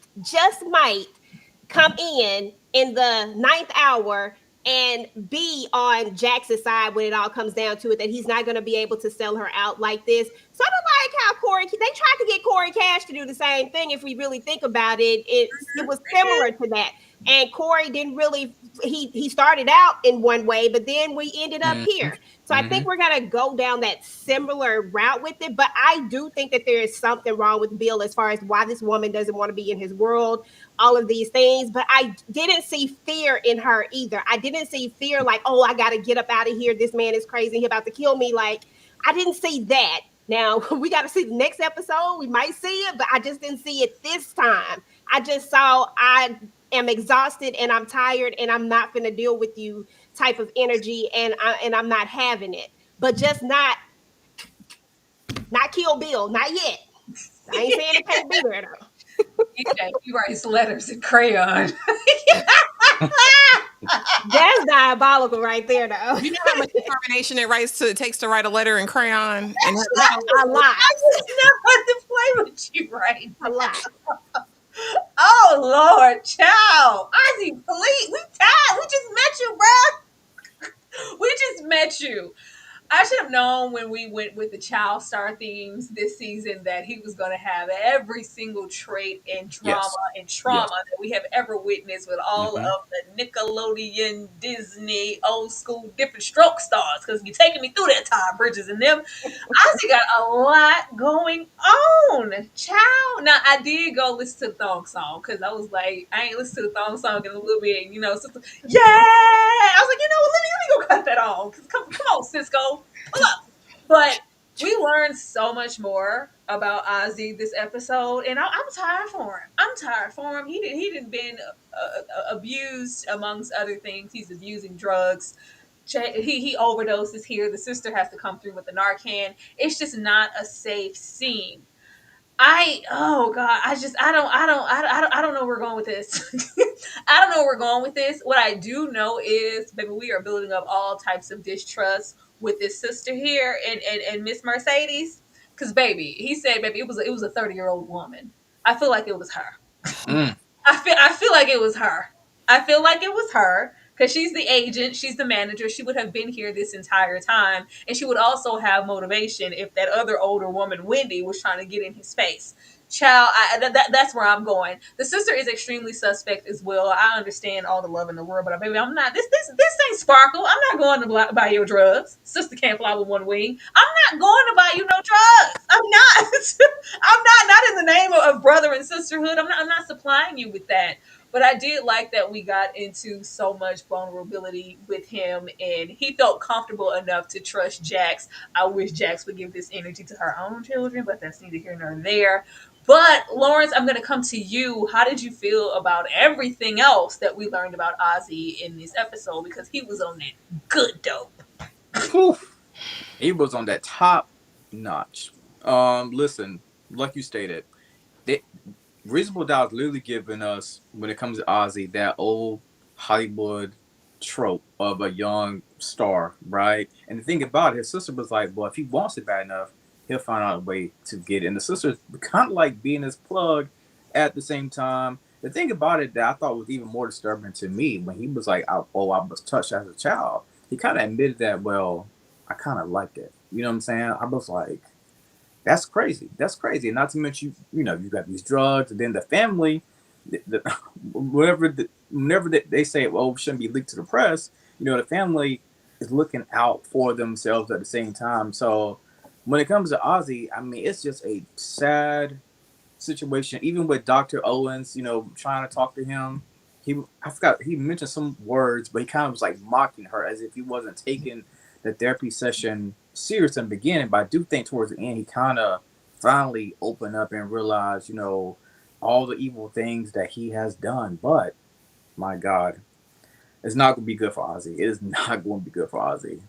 come in the ninth hour and be on Jax's side when it all comes down to it, that he's not going to be able to sell her out like this. Sort of like how they tried to get Corey Cash to do the same thing. If we really think about it, it was similar to that. And Corey didn't really, he started out in one way, but then we ended up here. So I think we're going to go down that similar route with it. But I do think that there is something wrong with Bill as far as why this woman doesn't want to be in his world, all of these things. But I didn't see fear in her either. I didn't see fear like, oh, I got to get up out of here. This man is crazy. He's about to kill me. Like, I didn't see that. Now, we got to see the next episode. We might see it, but I just didn't see it this time. I just saw I am exhausted and I'm tired and I'm not going to deal with you type of energy, and I'm not having it. But just not kill Bill, not yet. I ain't saying it can't be there though. EJ, he writes letters in crayon. That's diabolical right there though. You know how much determination it takes to write a letter in crayon? And A lot. I just never to play with you right A lot. Oh Lord, child. Ozzy, please. We tired. We just met you, bro. We just met you. I should have known when we went with the child star themes this season that he was going to have every single trait and drama and trauma that we have ever witnessed with all of the Nickelodeon, Disney, old school, different stroke stars. Because you're taking me through that time, Bridges and them. Ozzy got a lot going on, child. Now, I did go listen to the thong song because I was like, I ain't listened to the thong song in a little bit, yeah. I was like, let me go cut that on. Come on, Cisco. But we learned so much more about Ozzy this episode, and I'm tired for him. I'm tired for him. He didn't been abused amongst other things. He's abusing drugs. He overdoses here. The sister has to come through with the Narcan. It's just not a safe scene. Oh God, I don't know where we're going with this. I don't know where we're going with this. What I do know is, baby, we are building up all types of distrust with this sister here and Miss Mercedes. Cause baby, he said, baby, it was a 30-year-old woman. I feel like it was her. I feel like it was her. I feel like it was her. Because she's the agent, she's the manager. She would have been here this entire time. And she would also have motivation if that other older woman, Wendy, was trying to get in his face. Child, that's where I'm going. The sister is extremely suspect as well. I understand all the love in the world, but baby, I'm not. This ain't Sparkle. I'm not going to buy your drugs. Sister can't fly with one wing. I'm not going to buy you no drugs. I'm not. I'm not in the name of brother and sisterhood. I'm not supplying you with that. But I did like that we got into so much vulnerability with him, and he felt comfortable enough to trust Jax. I wish Jax would give this energy to her own children, but that's neither here nor there. But Lawrence, I'm going to come to you. How did you feel about everything else that we learned about Ozzy in this episode? Because he was on that good dope. He was on that top notch. Listen, like you stated, Reasonable Doubt is literally giving us, when it comes to Ozzy, that old Hollywood trope of a young star, right? And the thing about it, his sister was like, well, if he wants it bad enough, he'll find out a way to get it. And the sister's kind of like being his plug at the same time. The thing about it that I thought was even more disturbing to me, when he was like, I was touched as a child, he kind of admitted that, well, I kind of liked it. You know what I'm saying? I was like, That's crazy. That's crazy. And not to mention, you got these drugs, and then the family, whenever they say, well, it shouldn't be leaked to the press, the family is looking out for themselves at the same time. So when it comes to Ozzy, I mean, it's just a sad situation. Even with Dr. Owens, trying to talk to him, I forgot he mentioned some words, but he kind of was like mocking her as if he wasn't taking the therapy session serious in the beginning. But I do think towards the end he kind of finally opened up and realized, all the evil things that he has done. But my God, it's not going to be good for Ozzy. It is not going to be good for Ozzy.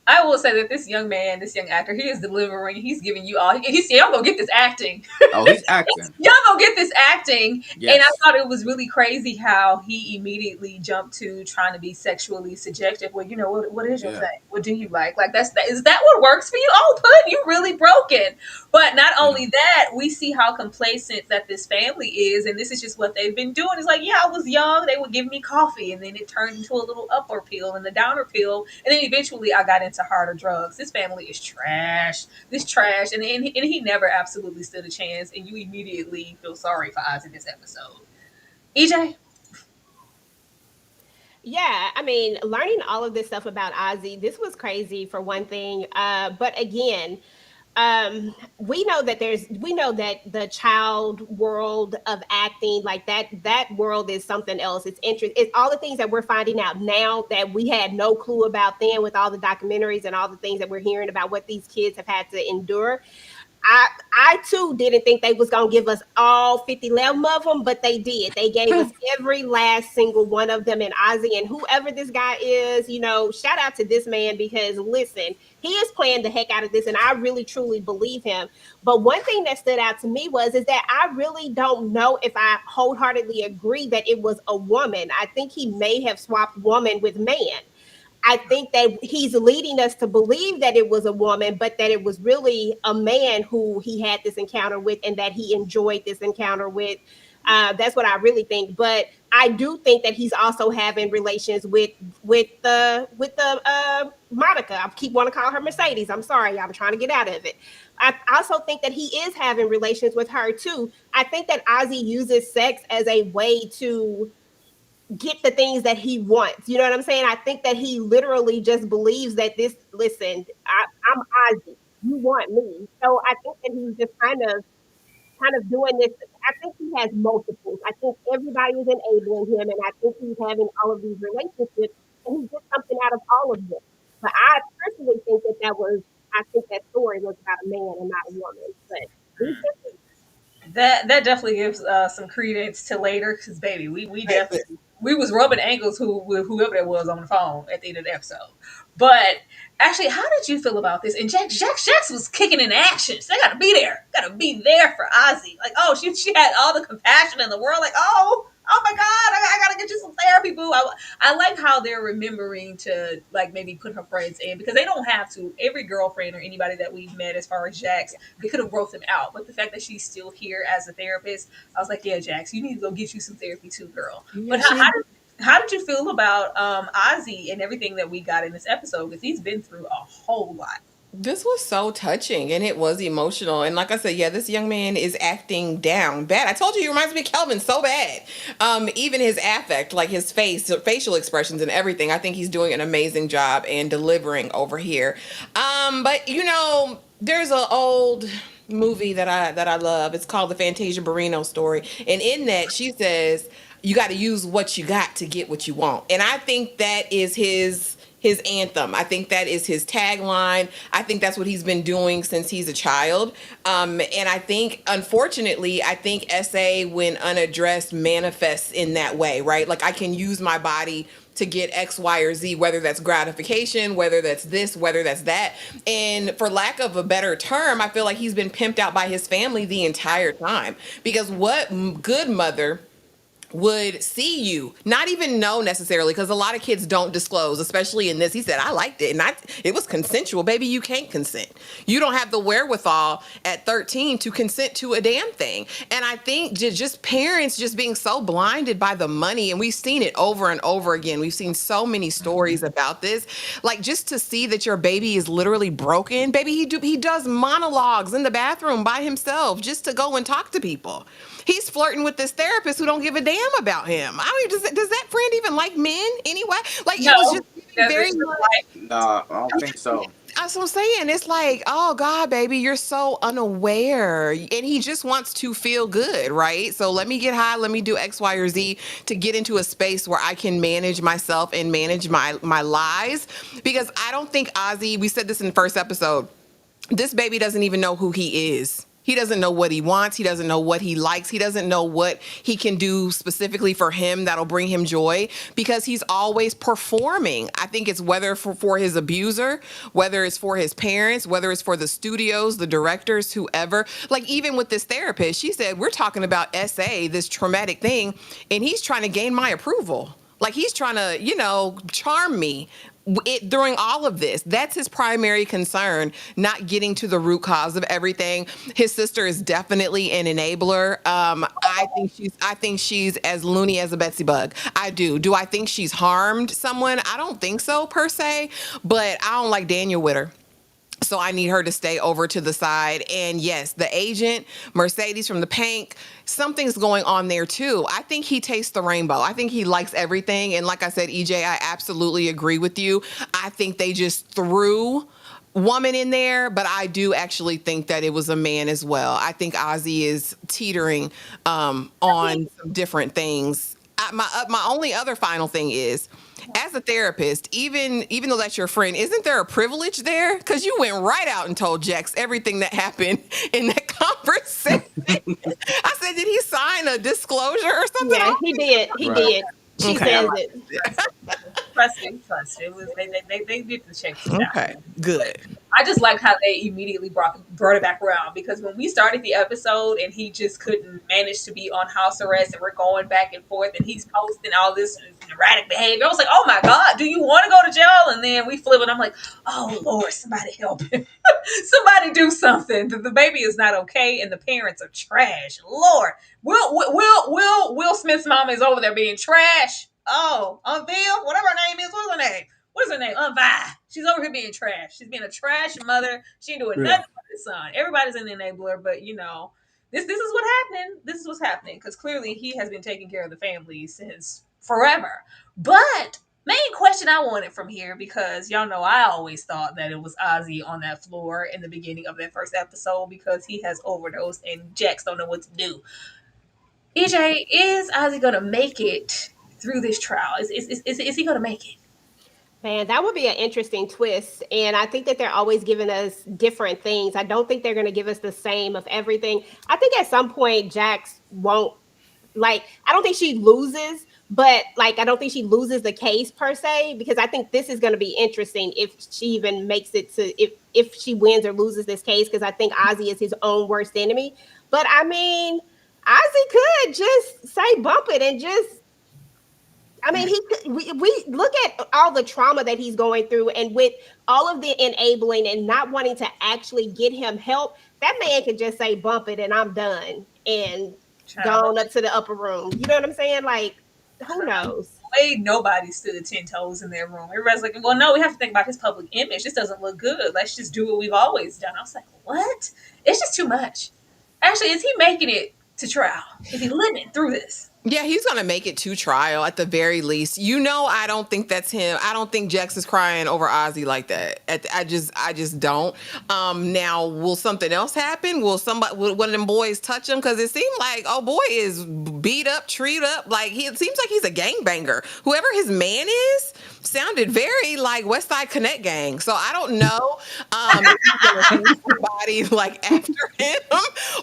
I will say that this young man, this young actor, he is delivering. He's giving you all. He's y'all gonna get this acting. Oh, he's acting. Y'all gonna get this acting. And I Yes. thought it was really crazy how he immediately jumped to trying to be sexually subjective. Well, what is your Yeah. thing? What do you like? Like is that what works for you? Oh, put you really broken. But not Yeah. only that, we see how complacent that this family is, and this is just what they've been doing. It's like, yeah, I was young, they would give me coffee, and then it turned into a little upper pill and the downer pill, and then eventually I got into harder drugs. This family is trash. This trash, and he never absolutely stood a chance, and you immediately feel sorry for Oz in this episode. EJ, Yeah, I mean, learning all of this stuff about Ozzy, this was crazy for one thing. But again, we know that the child world of acting, like that world is something else. It's interest. It's all the things that we're finding out now that we had no clue about then, with all the documentaries and all the things that we're hearing about what these kids have had to endure. I too didn't think they was gonna give us all 50 of them, but they did. They gave us every last single one of them in Ozzy, and whoever this guy is, shout out to this man, because listen, he is playing the heck out of this, and I really truly believe him. But one thing that stood out to me is that I really don't know if I wholeheartedly agree that it was a woman. I think he may have swapped woman with man. I think that he's leading us to believe that it was a woman, but that it was really a man who he had this encounter with, and that he enjoyed this encounter with. That's what I really think. But I do think that he's also having relations with the Monica. I keep wanting to call her Mercedes. I'm sorry, I'm trying to get out of it. I also think that he is having relations with her too. I think that Ozzy uses sex as a way to get the things that he wants. You know what I'm saying? I think that he literally just believes that I'm Ozzy. You want me. So I think that he's just kind of doing this. I think he has multiples. I think everybody is enabling him, and I think he's having all of these relationships, and he gets something out of all of them. But I personally think I think that story was about a man and not a woman. But these that definitely gives some credence to later, because baby, we definitely we was rubbing ankles with whoever that was on the phone at the end of the episode. But actually, how did you feel about this? And Jax was kicking in action. They gotta be there for Ozzy. Like, oh, she had all the compassion in the world. Like, oh my God, I gotta get you some therapy, boo. I like how they're remembering to like maybe put her friends in, because they don't have to. Every girlfriend or anybody that we've met, as far as Jax, they could have wrote them out. But the fact that she's still here as a therapist, I was like, yeah, Jax, you need to go get you some therapy too, girl. Yeah, But how did you feel about Ozzy and everything that we got in this episode? Because he's been through a whole lot. this was so touching and it was emotional. And like I said, yeah, this young man is acting down bad. I told you he reminds me of Kelvin so bad. Even his affect, like his facial expressions and everything. I think he's doing an amazing job and delivering over here. But there's an old movie that I love. It's called The Fantasia Barrino Story. And in that she says, you got to use what you got to get what you want. And I think that is his anthem. I think that is his tagline. I think that's what he's been doing since he's a child. And I think, unfortunately, I think SA, when unaddressed, manifests in that way, right? Like, I can use my body to get X, Y, or Z, whether that's gratification, whether that's this, whether that's that. And for lack of a better term, I feel like he's been pimped out by his family the entire time. Because what good mother would see you, not even know necessarily, because a lot of kids don't disclose, especially in this. He said, I liked it, and it was consensual. Baby, you can't consent. You don't have the wherewithal at 13 to consent to a damn thing. And I think just parents just being so blinded by the money, and we've seen it over and over again. We've seen so many stories about this. Like, just to see that your baby is literally broken. Baby, he does monologues in the bathroom by himself just to go and talk to people. He's flirting with this therapist who don't give a damn about him. I mean, does that friend even like men anyway? Like, No, it was just very doesn't much. like. Nah, I don't think so. That's what I'm saying. It's like, oh God, baby, you're so unaware. And he just wants to feel good, right? So let me get high, let me do X, Y, or Z to get into a space where I can manage myself and manage my lies. Because I don't think Ozzy, we said this in the first episode, this baby doesn't even know who he is. He doesn't know what he wants. He doesn't know what he likes. He doesn't know what he can do specifically for him that'll bring him joy, because he's always performing. I think it's whether for his abuser, whether it's for his parents, whether it's for the studios, the directors, whoever. Like, even with this therapist, she said, we're talking about SA, this traumatic thing, and he's trying to gain my approval. Like, he's trying to, charm me during all of this. That's his primary concern, not getting to the root cause of everything. His sister is definitely an enabler. I think she's as loony as a Betsy Bug. I do. Do I think she's harmed someone? I don't think so per se, but I don't like Daniel with her. So I need her to stay over to the side. And yes, the agent, Mercedes from the Pank, something's going on there too. I think he tastes the rainbow. I think he likes everything. And like I said, EJ, I absolutely agree with you. I think they just threw woman in there, but I do actually think that it was a man as well. I think Ozzy is teetering on some different things. My only other final thing is, as a therapist, even though that's your friend, isn't there a privilege there? Because you went right out and told Jax everything that happened in that conversation. I said, did he sign a disclosure or something? Yeah, he did. He Right. did. She Okay. says it. Trust me. It was they did the checks down. Okay, good. I just like how they immediately brought it back around, because when we started the episode and he just couldn't manage to be on house arrest, and we're going back and forth and he's posting all this erratic behavior, I was like, oh my God, do you want to go to jail? And then we flip it. I'm like, oh Lord, somebody help him. Somebody do something. The baby is not okay and the parents are trash. Lord, Will Smith's mom is over there being trash. Oh, Bill, whatever her name is, what's her name? What's her name? Vi. She's over here being trash. She's being a trash mother. She ain't doing nothing for his son. Everybody's an enabler, but this is what's happening. This is what's happening, because clearly he has been taking care of the family since forever. But main question I wanted from here, because y'all know I always thought that it was Ozzy on that floor in the beginning of that first episode, because he has overdosed and Jax don't know what to do. EJ, is Ozzy gonna make it through this trial? Is he gonna make it? Man, that would be an interesting twist. And I think that they're always giving us different things. I don't think they're going to give us the same of everything. I think at some point, Jax won't, I don't think she loses, but I don't think she loses the case per se, because I think this is going to be interesting if she even makes it to, if she wins or loses this case, because I think Ozzy is his own worst enemy. But I mean, Ozzy could just say bump it and just, we look at all the trauma that he's going through, and with all of the enabling and not wanting to actually get him help, that man can just say bump it and I'm done and gone up to the upper room. You know what I'm saying? Who knows? Way nobody stood 10 toes in their room. Everybody's like, well, no, we have to think about his public image. This doesn't look good. Let's just do what we've always done. I was like, what? It's just too much. Actually, is he making it to trial? Is he living through this? Yeah, he's going to make it to trial at the very least. I don't think that's him. I don't think Jax is crying over Ozzy like that. I just don't. Now, will something else happen? Will one of them boys touch him? Because it seemed like, oh boy is beat up, treed up. It seems like he's a gangbanger. Whoever his man is sounded very like West Side Connect gang. So I don't know if he's going to use somebody after him,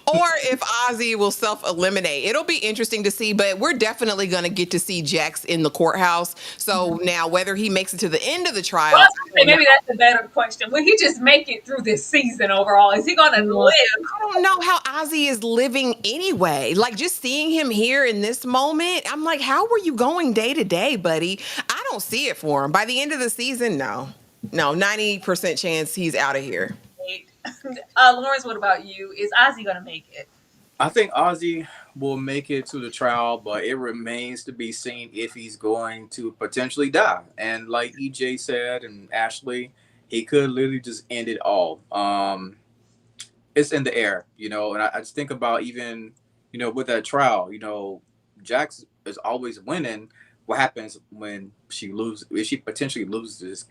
or if Ozzy will self-eliminate. It'll be interesting to see, but but we're definitely going to get to see Jax in the courthouse. So now, whether he makes it to the end of the Well, I trial, was gonna I say don't maybe know. that's a better question. Will he just make it through this season overall? Is he gonna live? I don't know how Ozzy is living anyway. Like, just seeing him here in this moment, I'm like, how were you going day to day, buddy? I don't see it for him. By the end of the season, no. No, 90% chance he's out of here. Lawrence, what about you? Is Ozzy gonna make it? I think Ozzy will make it to the trial, but it remains to be seen if he's going to potentially die. And like EJ said and Ashley, he could literally just end it all. It's in the air, and I just think about even, with that trial, Jax is always winning. What happens when she loses? If she potentially loses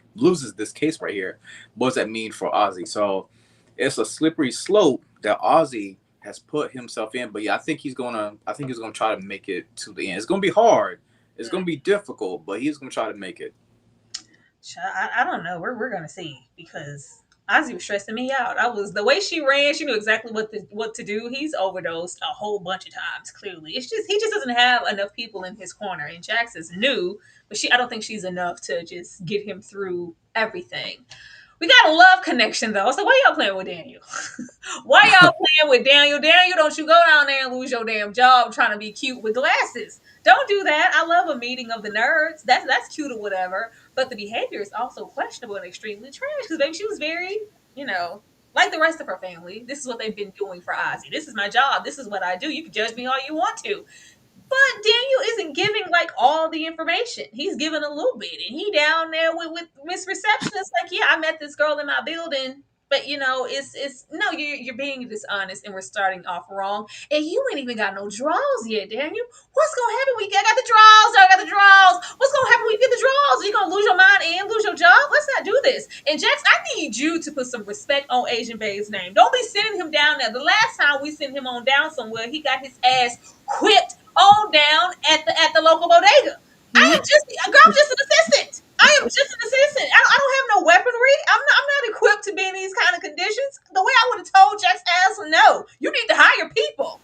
this case right here, what does that mean for Ozzy? So it's a slippery slope that Ozzy has put himself in. But yeah, I think he's gonna try to make it to the end. It's gonna be hard. It's gonna be difficult, but he's gonna try to make it. I don't know. We're gonna see because Ozzy was stressing me out. I was the way she ran. She knew exactly what to do. He's overdosed a whole bunch of times. Clearly, it's just he just doesn't have enough people in his corner. And Jax is new, but I don't think she's enough to just get him through everything. We got a love connection though. So why y'all playing with Daniel? Why y'all playing with Daniel? Daniel, don't you go down there and lose your damn job trying to be cute with glasses. Don't do that. I love a meeting of the nerds. That's cute or whatever. But the behavior is also questionable and extremely trash because baby, she was very, like the rest of her family. This is what they've been doing for Ozzy. This is my job. This is what I do. You can judge me all you want to. But Daniel isn't giving like all the information. He's giving a little bit, and he down there with Miss Receptionist. Like, yeah, I met this girl in my building, but it's no, you're being dishonest, and we're starting off wrong. And you ain't even got no draws yet, Daniel. What's gonna happen when you got the draws? I got the draws. What's gonna happen when you get the draws? Are you gonna lose your mind and lose your job? Let's not do this. And Jax, I need you to put some respect on Asian Babe's name. Don't be sending him down there. The last time we sent him on down somewhere, he got his ass whipped on down at the local bodega. I'm just an assistant. I am just an assistant. I don't have no weaponry. I'm not equipped to be in these kind of conditions. The way I would have told Jack's ass, no, you need to hire people.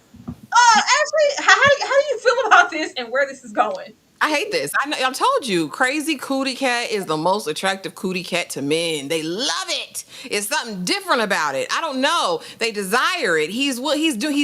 Ashley, how do you feel about this and where this is going? I hate this. I told you, crazy cootie cat is the most attractive cootie cat to men. They love it. It's something different about it. I don't know. They desire it. He's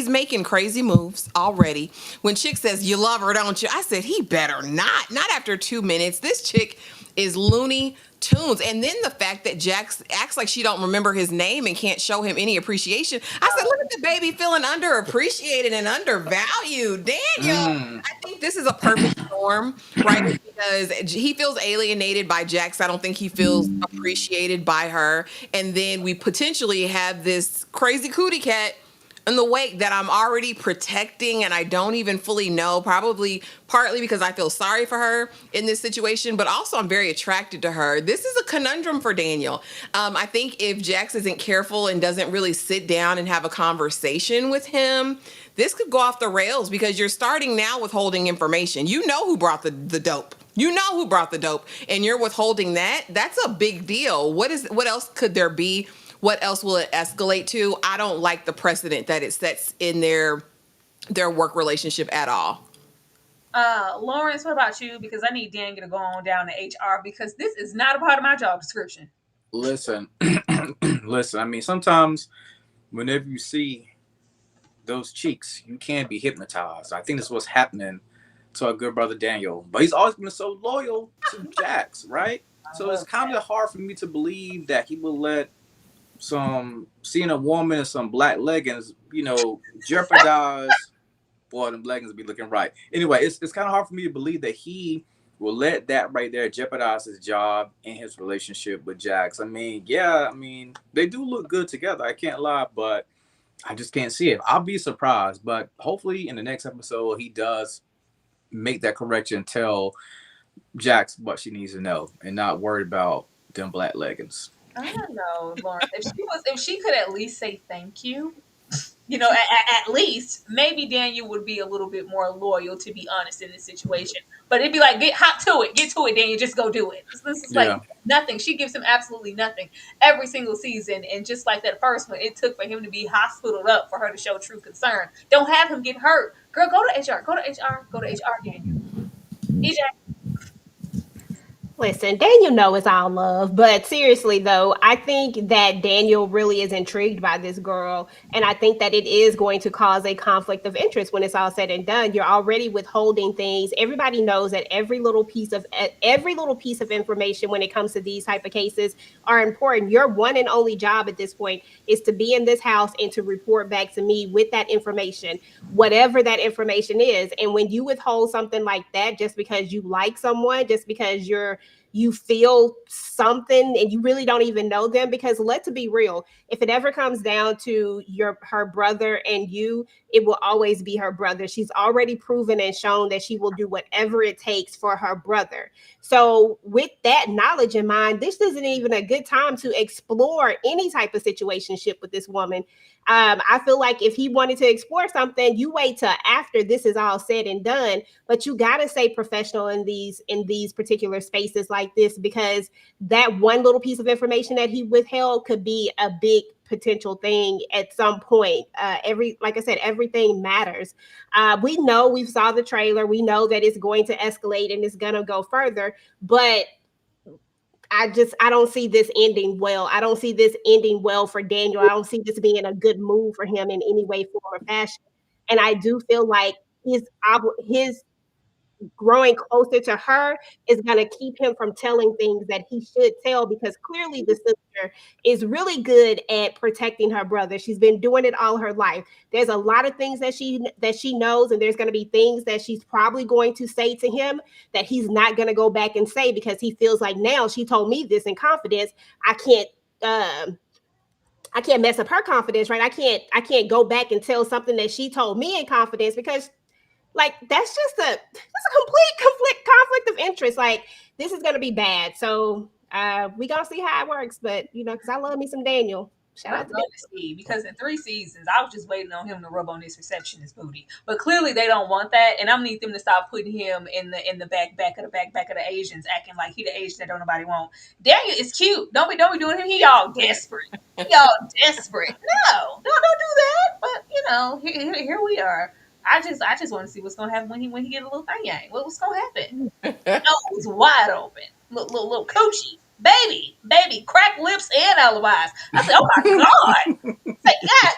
making crazy moves already. When chick says, "You love her, don't you?" I said, he better not. Not after 2 minutes. This chick is Looney Tunes. And then the fact that Jax acts like she don't remember his name and can't show him any appreciation. I said, look at the baby feeling underappreciated and undervalued. Daniel, Mm. I think this is a perfect storm, right? Because he feels alienated by Jax. I don't think he feels appreciated by her. And then we potentially have this crazy cootie cat in the wake that I'm already protecting, and I don't even fully know, probably partly because I feel sorry for her in this situation, but also I'm very attracted to her. This is a conundrum for Daniel. I think if Jax isn't careful and doesn't really sit down and have a conversation with him, this could go off the rails because you're starting now withholding information. You know who brought the dope. You know who brought the dope, and you're withholding that. That's a big deal. What else could there be? What else will it escalate to? I don't like the precedent that it sets in their work relationship at all. Lawrence, what about you? Because I need Daniel to go on down to HR because this is not a part of my job description. Listen, listen. I mean, sometimes whenever you see those cheeks, you can be hypnotized. I think that's what's happening to our good brother Daniel. But he's always been so loyal to Jax, right? So it's kind of hard for me to believe that he will let seeing a woman in some black leggings, jeopardize. Boy, them leggings be looking right. Anyway, it's kind of hard for me to believe that he will let that right there jeopardize his job and his relationship with Jax. I mean, yeah, they do look good together. I can't lie, but I just can't see it. I'll be surprised, but hopefully in the next episode he does make that correction, tell Jax what she needs to know, and not worried about them black leggings. I don't know, Lawrence. If she could at least say thank you, at least maybe Daniel would be a little bit more loyal, to be honest, in this situation. But it'd be like, get hot to it, get to it, Daniel, just go do it. This is like Yeah. nothing. She gives him absolutely nothing every single season, and just like that first one, it took for him to be hospitaled up for her to show true concern. Don't have him get hurt, girl. Go to HR. Go to HR. Go to HR, Daniel. EJ. Listen, Daniel know it's all love, but seriously though, I think that Daniel really is intrigued by this girl, and I think that it is going to cause a conflict of interest when it's all said and done. You're already withholding things. Everybody knows that every little piece of information when it comes to these type of cases are important. Your one and only job at this point is to be in this house and to report back to me with that information, whatever that information is. And when you withhold something like that just because you like someone, just because you feel something and you really don't even know them, because let's be real, if it ever comes down to her brother and you, it will always be her brother. She's already proven and shown that she will do whatever it takes for her brother. So with that knowledge in mind, this isn't even a good time to explore any type of situationship with this woman. I feel like if he wanted to explore something, you wait till after this is all said and done. But you gotta stay professional in these particular spaces like this, because that one little piece of information that he withheld could be a big potential thing at some point. Like I said, everything matters. We saw the trailer. We know that it's going to escalate and it's gonna go further, but I don't see this ending well. I don't see this ending well for Daniel. I don't see this being a good move for him in any way, form, or fashion. And I do feel like his growing closer to her is going to keep him from telling things that he should tell, because clearly the sister is really good at protecting her brother. She's been doing it all her life. There's a lot of things that she knows, and there's going to be things that she's probably going to say to him that he's not going to go back and say, because he feels like, now she told me this in confidence, I can't mess up her confidence, right? I can't go back and tell something that she told me in confidence, because like that's a complete conflict of interest. Like, this is gonna be bad. So we gonna see how it works. But because I love me some Daniel. Shout And I'm out to going to see, because in 3 seasons, I was just waiting on him to rub on this receptionist booty. But clearly, they don't want that, and I need them to stop putting him in the back of the Asians, acting like he the Asian that don't nobody want. Daniel is cute. Don't be doing him. He all desperate. He all desperate. No, don't do that. But here we are. I just want to see what's gonna happen when he get a little thing yang. What's gonna happen? Nose wide open, little coochie, baby, cracked lips and alibis. I said, oh my god. Say, God,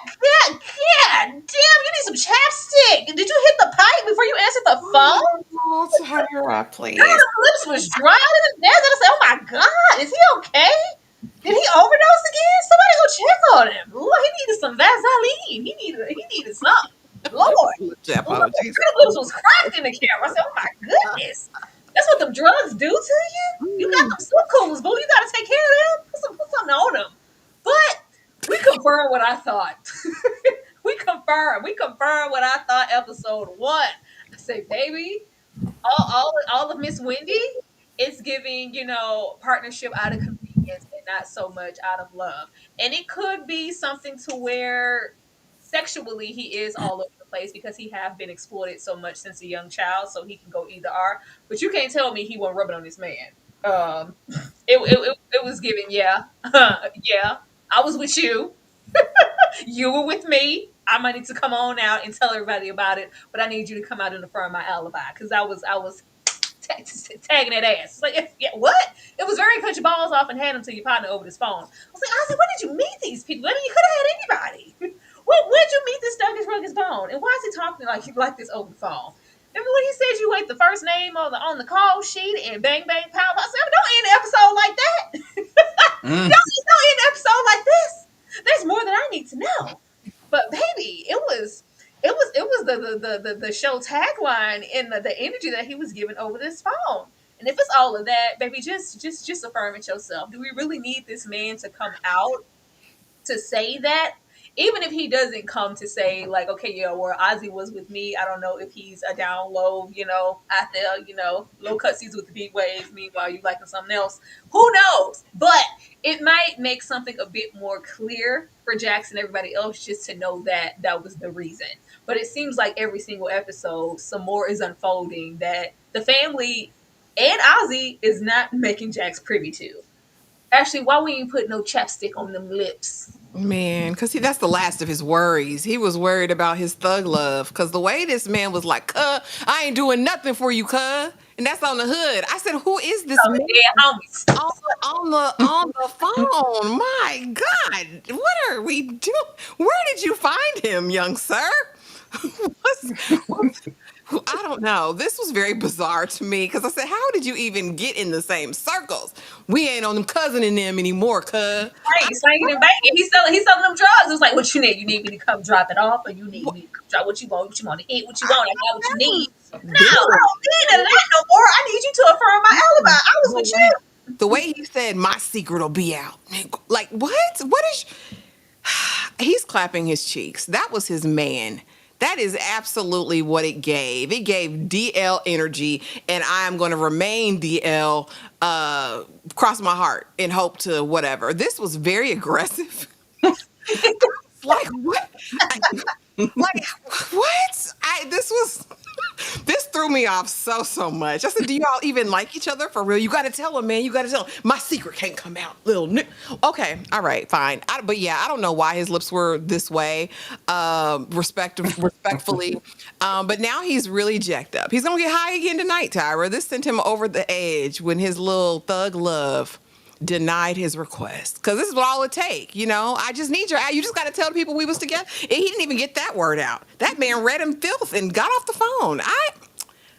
damn, you need some chapstick. Did you hit the pipe before you answered the phone? Oh, Tyra, please. Girl, the lips was dry in the desert. I said, oh my God, is he okay? Did he overdose again? Somebody go check on him. Lord, he needed some Vaseline. He needed something. Lord. Jeff, Look, oh, the Jesus. lips was cracked in the camera. I said, oh my goodness. That's what them drugs do to you? You got them soup coolers, boo. You got to take care of them. Put something on them. But we confirmed what I thought. We confirmed what I thought episode 1. I say, baby, all of Miss Wendy is giving, partnership out of convenience and not so much out of love. And it could be something to where sexually he is all over the place, because he have been exploited so much since a young child, so he can go either or. But you can't tell me he won't rub it on this man. It was given, yeah. Yeah. I was with you. You were with me. I might need to come on out and tell everybody about it, but I need you to come out and affirm my alibi, because I was tagging that ass. It's like, yeah, what? It was very cut your balls off and hand them to your partner over this phone. I was like, Ozzy, where did you meet these people? I mean, you could have had anybody. Where'd you meet this Douglas Ruggles Bone? And why is he talking like this over the phone? Remember when he said you ain't the first name on the call sheet and bang bang pow? I said, don't end the episode like that. Don't end the episode like this. There's more that I need to know. But baby, it was the show tagline and the energy that he was giving over this phone. And if it's all of that, baby, just affirm it yourself. Do we really need this man to come out to say that? even if he doesn't come to say like, okay, yeah, where Ozzy was with me, I don't know if he's a down low, out there, low cutsies with the big waves. Meanwhile, you liking something else. Who knows? But it might make something a bit more clear for Jax and everybody else just to know that that was the reason. But it seems like every single episode, some more is unfolding that the family and Ozzy is not making Jax privy to. Actually, why we ain't put no chapstick on them lips? Man, because that's the last of his worries. He was worried about his thug love. Because the way this man was like, "Cuh, I ain't doing nothing for you, cuh," and that's on the hood. I said, "Who is this Oh, man the dead homies. on the phone? My God, what are we doing? Where did you find him, young sir?" what's, I don't know. This was very bizarre to me because I said, "How did you even get in the same circles? We ain't on them cousin and them anymore, cuh." Right, slanging and banging. He's selling them drugs. It's like, what you need? You need me to come drop it off, or you need me to come drop what you want? What you want to eat? What you want? I got what you need. No, I Dude. don't need none of that no more. I need you to affirm my alibi. I was with you. The way he said, "My secret will be out." Like, what? What is. He's clapping his cheeks. That was his man. That is absolutely what it gave. It gave DL energy, and I am going to remain DL, cross my heart and hope to whatever. This was very aggressive. Like, what? Like, what? This threw me off so much. I said, "Do y'all even like each other for real? You got to tell him, man. You got to tell him. My secret can't come out, little." Okay, all right, fine. But yeah, I don't know why his lips were this way, respectfully. But now he's really jacked up. He's gonna get high again tonight, Tyra. This sent him over the edge when his little thug love denied his request, because this is what all it take. I just need you just got to tell the people we was together. And he didn't even get that word out. That man read him filth and got off the phone.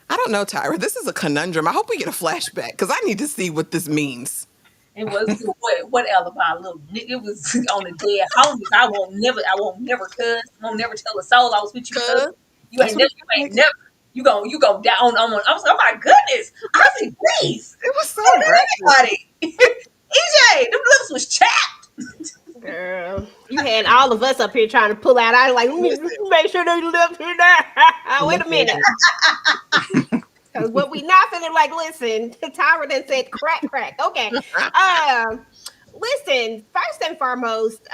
I don't know, Tyra. This is a conundrum. I hope we get a flashback because I need to see what this means. It was what alibi, little nigga. It was on the dead homies. I won't never cuss. I won't never tell a soul I was with you. Cuz you That's ain't what never, you ain't never. You go down on. I was like, oh my goodness. I said, please. It was so Don't hurt aggressive. anybody. EJ, them lips was chapped. Girl, you had all of us up here trying to pull out. I was like, let me make sure they left here now. Wait a minute. Because what we not feeling like, listen, Tyra done said crack. Okay. Listen, first and foremost,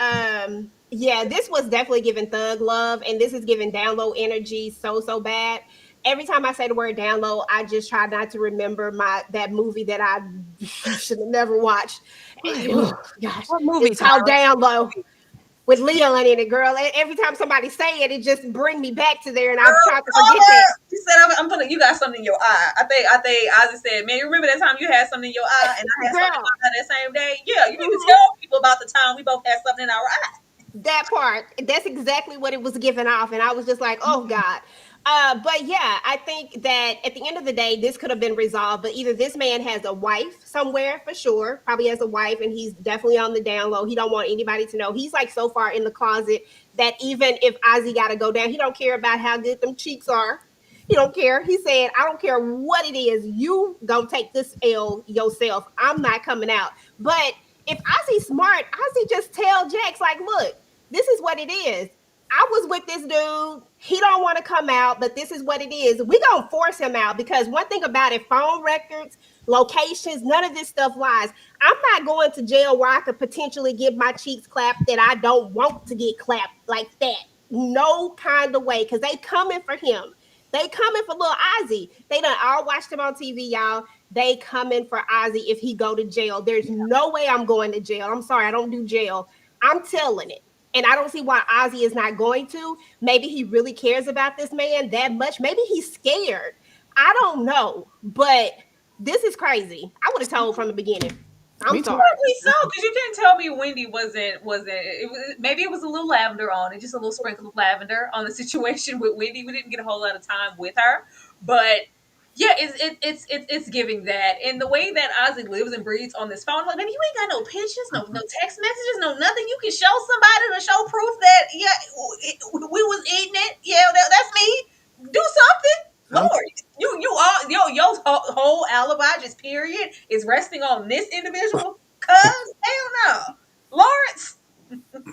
yeah, this was definitely giving thug love, and this is giving down low energy so bad. Every time I say the word down low, I just try not to remember that movie that I should have never watched. Oh, gosh, What movie, it's called Tyra? Down Low with Leon in it, girl. Every time somebody say it, it just bring me back to there, and I've tried to forget that. She said, I'm putting, you got something in your eye. I think Ozzy said, man, you remember that time you had something in your eye and I had something in my eye that same day? Yeah, you need to tell people about the time we both had something in our eye. That part, that's exactly what it was giving off, and I was just like, oh God. But yeah, I think that at the end of the day, this could have been resolved. But either this man has a wife somewhere for sure, probably has a wife, and he's definitely on the down low. He don't want anybody to know. He's like so far in the closet that even if Ozzy got to go down, he don't care about how good them cheeks are. He don't care. He said, I don't care what it is. You gonna take this L yourself. I'm not coming out. But if Ozzy's smart, Ozzy just tell Jax, like, look, this is what it is. I was with this dude. He don't want to come out, but this is what it is. We gonna force him out because one thing about it, phone records, locations, none of this stuff lies. I'm not going to jail where I could potentially get my cheeks clapped that I don't want to get clapped like that. No kind of way, because they coming for him. They coming for little Ozzy. They done all watched him on TV, y'all. They coming for Ozzy if he go to jail. There's no way I'm going to jail. I'm sorry, I don't do jail. I'm telling it. And I don't see why Ozzy is not going to. Maybe he really cares about this man that much. Maybe he's scared. I don't know. But this is crazy. I would have told from the beginning. I'm sorry. Probably so, because you couldn't tell me Wendy wasn't. Maybe it was a little lavender on it, just a little sprinkle of lavender on the situation with Wendy. We didn't get a whole lot of time with her, but yeah, it's giving that, and the way that Ozzy lives and breathes on this phone. Like, maybe you ain't got no pictures, no text messages, no nothing. You can show somebody to show proof that we was eating it. Yeah, that's me. Do something. Lord, your whole alibi, just period, is resting on this individual. Cuz hell no, Lawrence.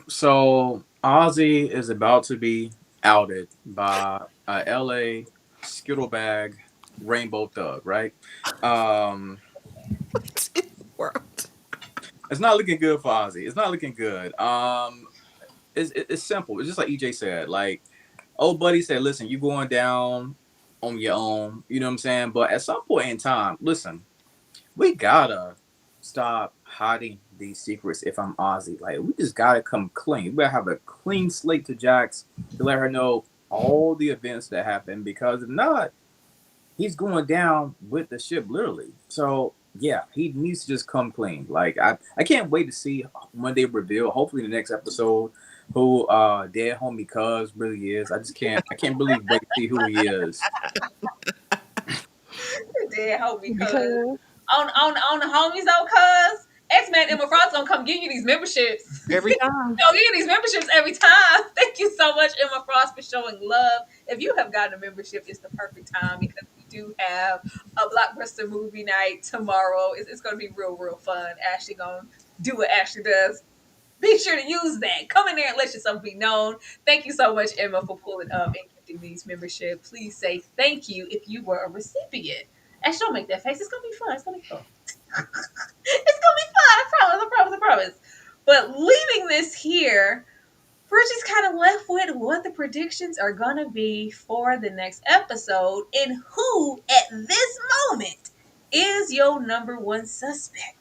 So Ozzy is about to be outed by a LA skittle bag rainbow thug, right? Um, World. it's not looking good for Ozzy. It's not looking good. It's simple. It's just like EJ said. Like, old buddy said, listen, you going down on your own. You know what I'm saying? But at some point in time, listen, we gotta stop hiding these secrets. If I'm Ozzy, like we just gotta come clean. We gotta have a clean slate to Jax to let her know all the events that happened. Because if not, he's going down with the ship literally. So yeah, he needs to just come clean. Like I can't wait to see when they reveal. Hopefully, the next episode, who dead homie Cuz really is. I can't really wait to see who he is. Dead hope because Because on the homies though, cuz X-Men Emma Frost gonna come give you these memberships. every time. They'll give you these memberships every time. Thank you so much, Emma Frost, for showing love. If you have gotten a membership, it's the perfect time because we do have a blockbuster movie night tomorrow. It's gonna be real fun. Ashley gonna do what Ashley does. Be sure to use that. Come in there and let yourself be known. Thank you so much, Emma, for pulling up and gifting these memberships. Please say thank you if you were a recipient. Ashley, don't make that face. It's gonna be fun. It's gonna be fun. It's gonna be fun. I promise. I promise. I promise. But leaving this here, we're just kind of left with what the predictions are gonna be for the next episode and who at this moment is your number one suspect.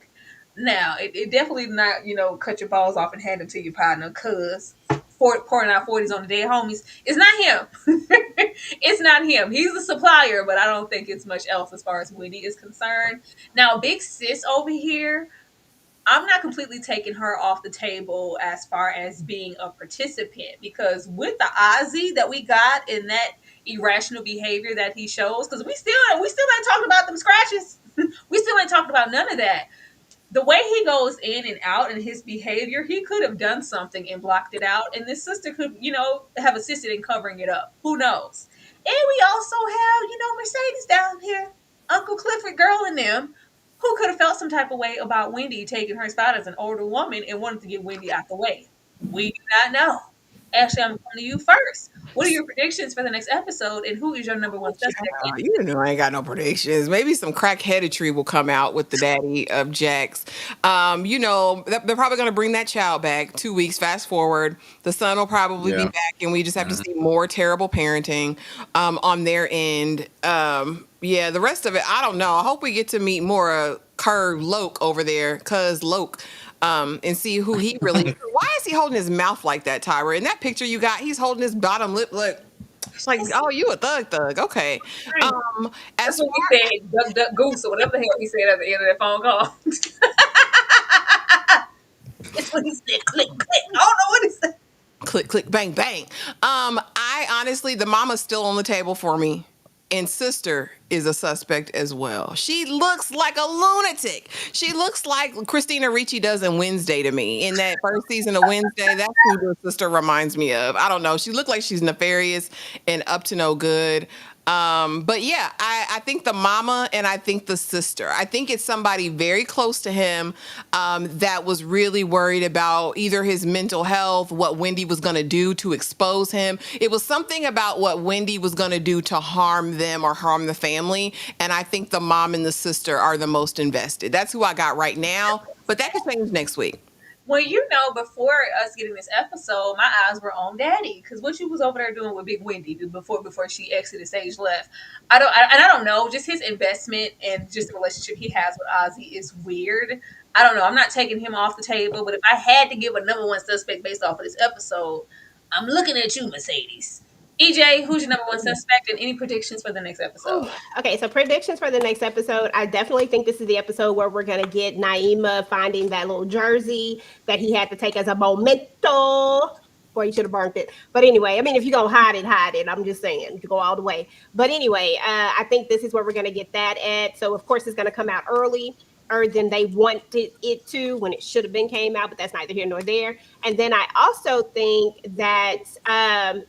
Now, it definitely not, cut your balls off and hand them to your partner because pouring out 40s on the dead homies. It's not him. It's not him. He's a supplier, but I don't think it's much else as far as Wendy is concerned. Now, Big Sis over here, I'm not completely taking her off the table as far as being a participant because with the Ozzy that we got in that irrational behavior that he shows, because we still ain't talking about them scratches. We still ain't talking about none of that. The way he goes in and out in his behavior, he could have done something and blocked it out, and this sister could, have assisted in covering it up. Who knows? And we also have, Mercedes down here, Uncle Clifford Girl and them, who could have felt some type of way about Wendy taking her spot as an older woman and wanted to get Wendy out the way. We do not know. Ashley, I'm coming to you first. What are your predictions for the next episode, and who is your number one suspect? You know I ain't got no predictions. Maybe some crackheadetry will come out with the daddy of Jax. They're probably going to bring that child back 2 weeks. Fast forward, the son will probably be Yeah. back, and we just have to see more terrible parenting on their end. Yeah, the rest of it, I don't know. I hope we get to meet more Curve Loke over there, cuz Loke. And see who he really is. Why is he holding his mouth like that, Tyra? In that picture you got, he's holding his bottom lip. Look, it's like, oh, you a thug. Okay. That's As what far he said, duck, duck, goose, or whatever the hell he said at the end of that phone call. That's what he said, click, click. I don't know what he said. click, bang, bang. I honestly, the mama's still on the table for me. And sister is a suspect as well. She looks like a lunatic. She looks like Christina Ricci does in Wednesday to me. In that first season of Wednesday, that's who the sister reminds me of. I don't know. She looked like she's nefarious and up to no good. But yeah, I think the mama and I think the sister. I think it's somebody very close to him that was really worried about either his mental health, what Wendy was going to do to expose him. It was something about what Wendy was going to do to harm them or harm the family. And I think the mom and the sister are the most invested. That's who I got right now. But that could change next week. Well, before us getting this episode, my eyes were on Daddy because what you was over there doing with Big Wendy before she exited stage left. I don't know. Just his investment and just the relationship he has with Ozzy is weird. I don't know. I'm not taking him off the table, but if I had to give a number one suspect based off of this episode, I'm looking at you, Mercedes. EJ, who's your number one suspect, and any predictions for the next episode? Okay, so predictions for the next episode. I definitely think this is the episode where we're gonna get Naima finding that little jersey that he had to take as a memento. Boy, you should have burnt it. But anyway, I mean, if you're gonna hide it, hide it. I'm just saying, you go all the way. But anyway, I think this is where we're gonna get that at. So of course it's gonna come out early than they wanted it to when it should have been came out, but that's neither here nor there. And then I also think that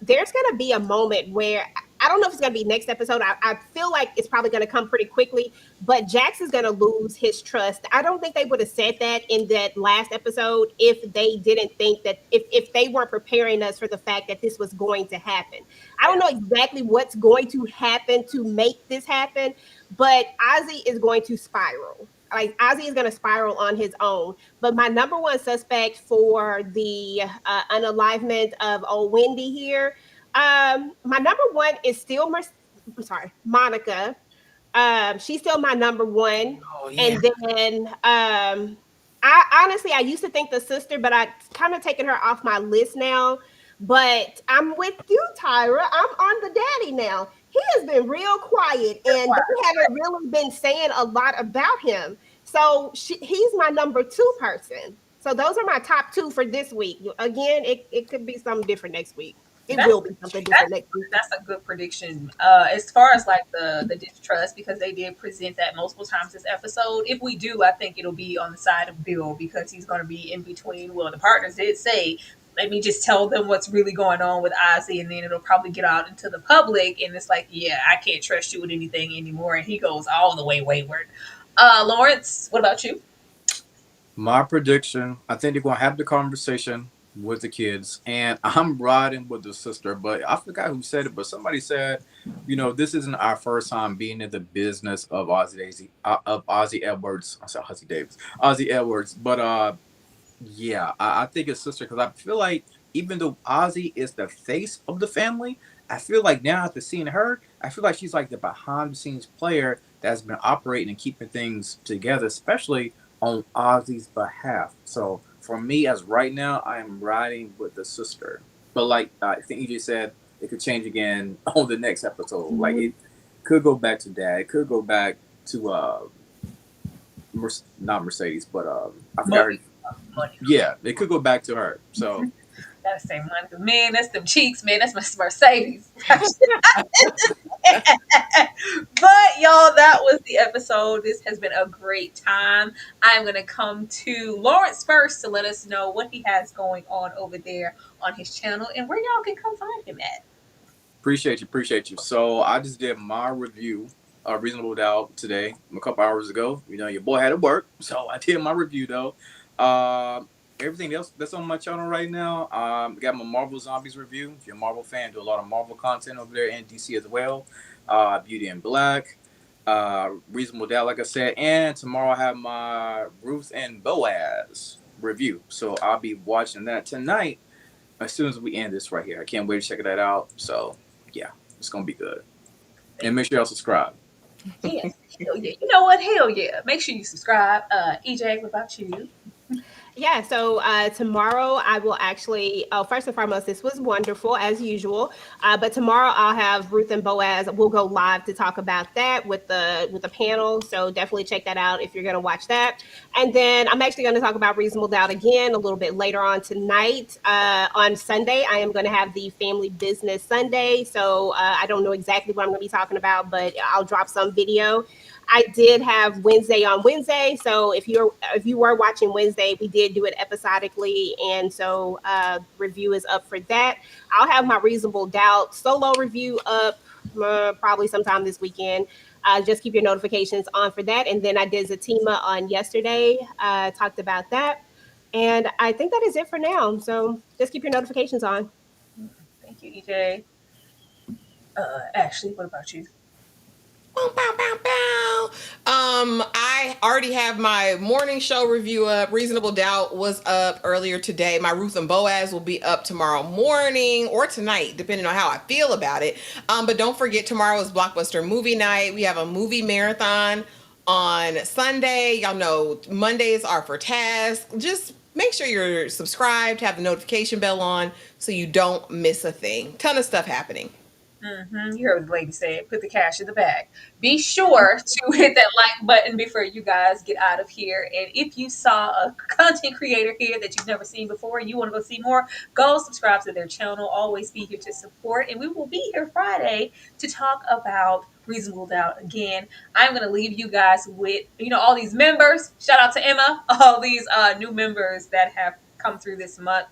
there's going to be a moment where I don't know if it's going to be next episode. I feel like it's probably going to come pretty quickly, but Jax is going to lose his trust. I don't think they would have said that in that last episode if they didn't think that, if they weren't preparing us for the fact that this was going to happen. I don't know exactly what's going to happen to make this happen, but Ozzy is going to spiral. Like Ozzy is going to spiral on his own. But my number one suspect for the unalivement of old Wendy here, my number one is still I'm sorry, Monica. She's still my number one. Oh yeah. And then I honestly I used to think the sister, but I kind of taken her off my list now. But I'm with you, Tyra. I'm on the daddy now. He has been real quiet, and they haven't really been saying a lot about him. So he's my number two person. So those are my top two for this week. Again, it could be something different next week. It That's will be something different next week. that's a good prediction. As far as like the distrust, because they did present that multiple times this episode. If we do, I think it'll be on the side of Bill because he's going to be in between. Well, the partners did say, "Let me just tell them what's really going on with Ozzy," and then it'll probably get out into the public, and it's like, "Yeah, I can't trust you with anything anymore," and he goes all the way wayward. Lawrence, what about you? My prediction, I think they're gonna have the conversation with the kids, and I'm riding with the sister. But I forgot who said it, but somebody said, this isn't our first time being in the business of Ozzy Edwards. I said Ozzy Davis, Ozzy Edwards. But yeah, I think it's sister because I feel like even though Ozzy is the face of the family, I feel like now after seeing her, I feel like she's like the behind the scenes player that's been operating and keeping things together, especially on Ozzy's behalf. So for me, as right now, I am riding with the sister. But like I think EJ said, it could change again on the next episode. Like it could go back to Dad, it could go back to not Mercedes, but I forgot her. Money. Yeah, it could go back to her. So Gotta say Monica. Man, that's them cheeks, man. That's my Mercedes. But y'all, that was the episode. This has been a great time. I'm gonna come to Lawrence first to let us know what he has going on over there on his channel and where y'all can come find him at. appreciate you. So I just did my review of Reasonable Doubt today, a couple hours ago. Your boy had to work, so I did my review though. Everything else that's on my channel right now, got my Marvel Zombies review. If you're a Marvel fan, do a lot of Marvel content over there and DC as well. Beauty in Black, Reasonable Doubt, like I said, and tomorrow I have my Ruth and Boaz review. So I'll be watching that tonight as soon as we end this right here. I can't wait to check that out. So yeah, it's gonna be good. And make sure y'all subscribe. Yes, hell yeah. You know what? Hell yeah. Make sure you subscribe. EJ, what about you? Yeah, so tomorrow I will actually. Oh, first and foremost, this was wonderful as usual. But tomorrow I'll have Ruth and Boaz. We'll go live to talk about that with the panel. So definitely check that out if you're going to watch that. And then I'm actually going to talk about Reasonable Doubt again a little bit later on tonight. On Sunday, I am going to have the Family Business Sunday. So I don't know exactly what I'm going to be talking about, but I'll drop some video. I did have Wednesday on Wednesday, so if you were watching Wednesday, we did do it episodically, and so review is up for that. I'll have my Reasonable Doubt solo review up probably sometime this weekend. Just keep your notifications on for that. And then I did Zatima on yesterday, talked about that, and I think that is it for now. So just keep your notifications on. Thank you, EJ. Ashley, what about you? Bow, bow, bow, bow. I already have my morning show review up. Reasonable Doubt was up earlier today. My Ruth and Boaz will be up tomorrow morning or tonight, depending on how I feel about it. But don't forget, tomorrow is Blockbuster movie night. We have a movie marathon on Sunday. Y'all know Mondays are for tasks. Just make sure you're subscribed, have the notification bell on so you don't miss a thing. Ton of stuff happening. You heard what the lady said. Put the cash in the bag. Be sure to hit that like button before you guys get out of here. And if you saw a content creator here that you've never seen before and you want to go see more, go subscribe to their channel. Always be here to support. And we will be here Friday to talk about Reasonable Doubt again. I'm going to leave you guys with, all these members. Shout out to Emma. All these new members that have come through this month.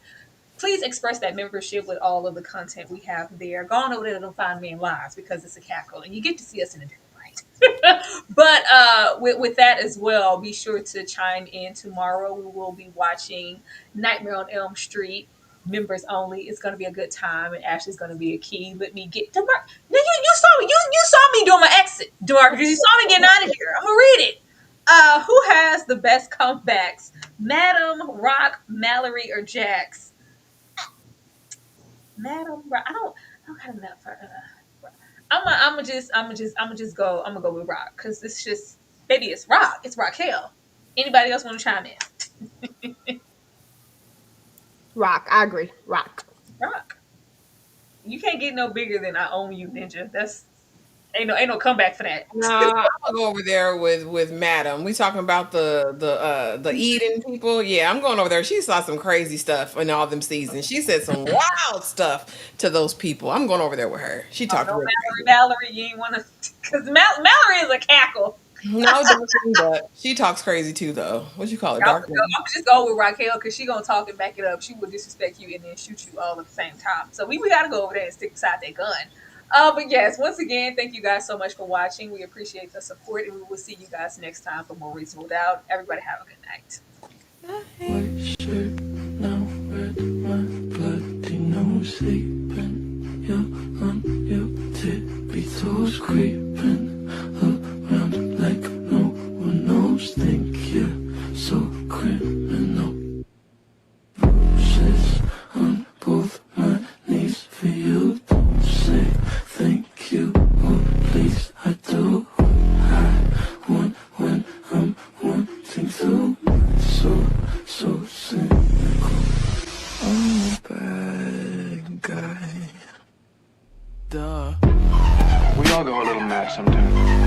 please express that membership with all of the content we have there. Go on over there to Find Me in Lives because it's a cackle and you get to see us in a different light. But with that as well, be sure to chime in tomorrow. We will be watching Nightmare on Elm Street. Members only. It's going to be a good time, and Ashley's going to be a key. Let me get to Mark. You saw me. You saw me doing my exit, Mark. You saw me getting out of here. I'm gonna read it. Who has the best comebacks, Madam, Rock, Mallory, or Jax? Madam, Rock. I don't have enough for. I'm gonna just go. I'm gonna go with Rock because it's just, baby, it's Rock. It's Raquel. Anybody else want to chime in? Rock. I agree. Rock. Rock. You can't get no bigger than I own you, Ninja. That's ain't no comeback for that. No, I'll go over there with Madam. We talking about the Eden people. Yeah, I'm going over there. She saw some crazy stuff in all them seasons. She said some wild stuff to those people. I'm going over there with her. She Oh talked no, real crazy. Mallory, you ain't want to, because Mallory is a cackle. No, Darkwing Duck. She talks crazy too, though. What you call it, I'm Darkwing? gonna just go with Raquel because she gonna talk and back it up. She will disrespect you and then shoot you all at the same time. So we gotta go over there and stick beside that gun. But yes, once again, thank you guys so much for watching. We appreciate the support, and we will see you guys next time for more Reasonable Doubt. Everybody have a good night. White shirt, now red, my bloody nose sleeping. You're on your tippy toes, creeping around like no one knows. Think you're so criminal. Bruises on both my knees for you. Don't say thank you, or please I do. I want when I'm wanting to. So cynical. I'm a bad guy. Duh. We all go a little mad sometimes.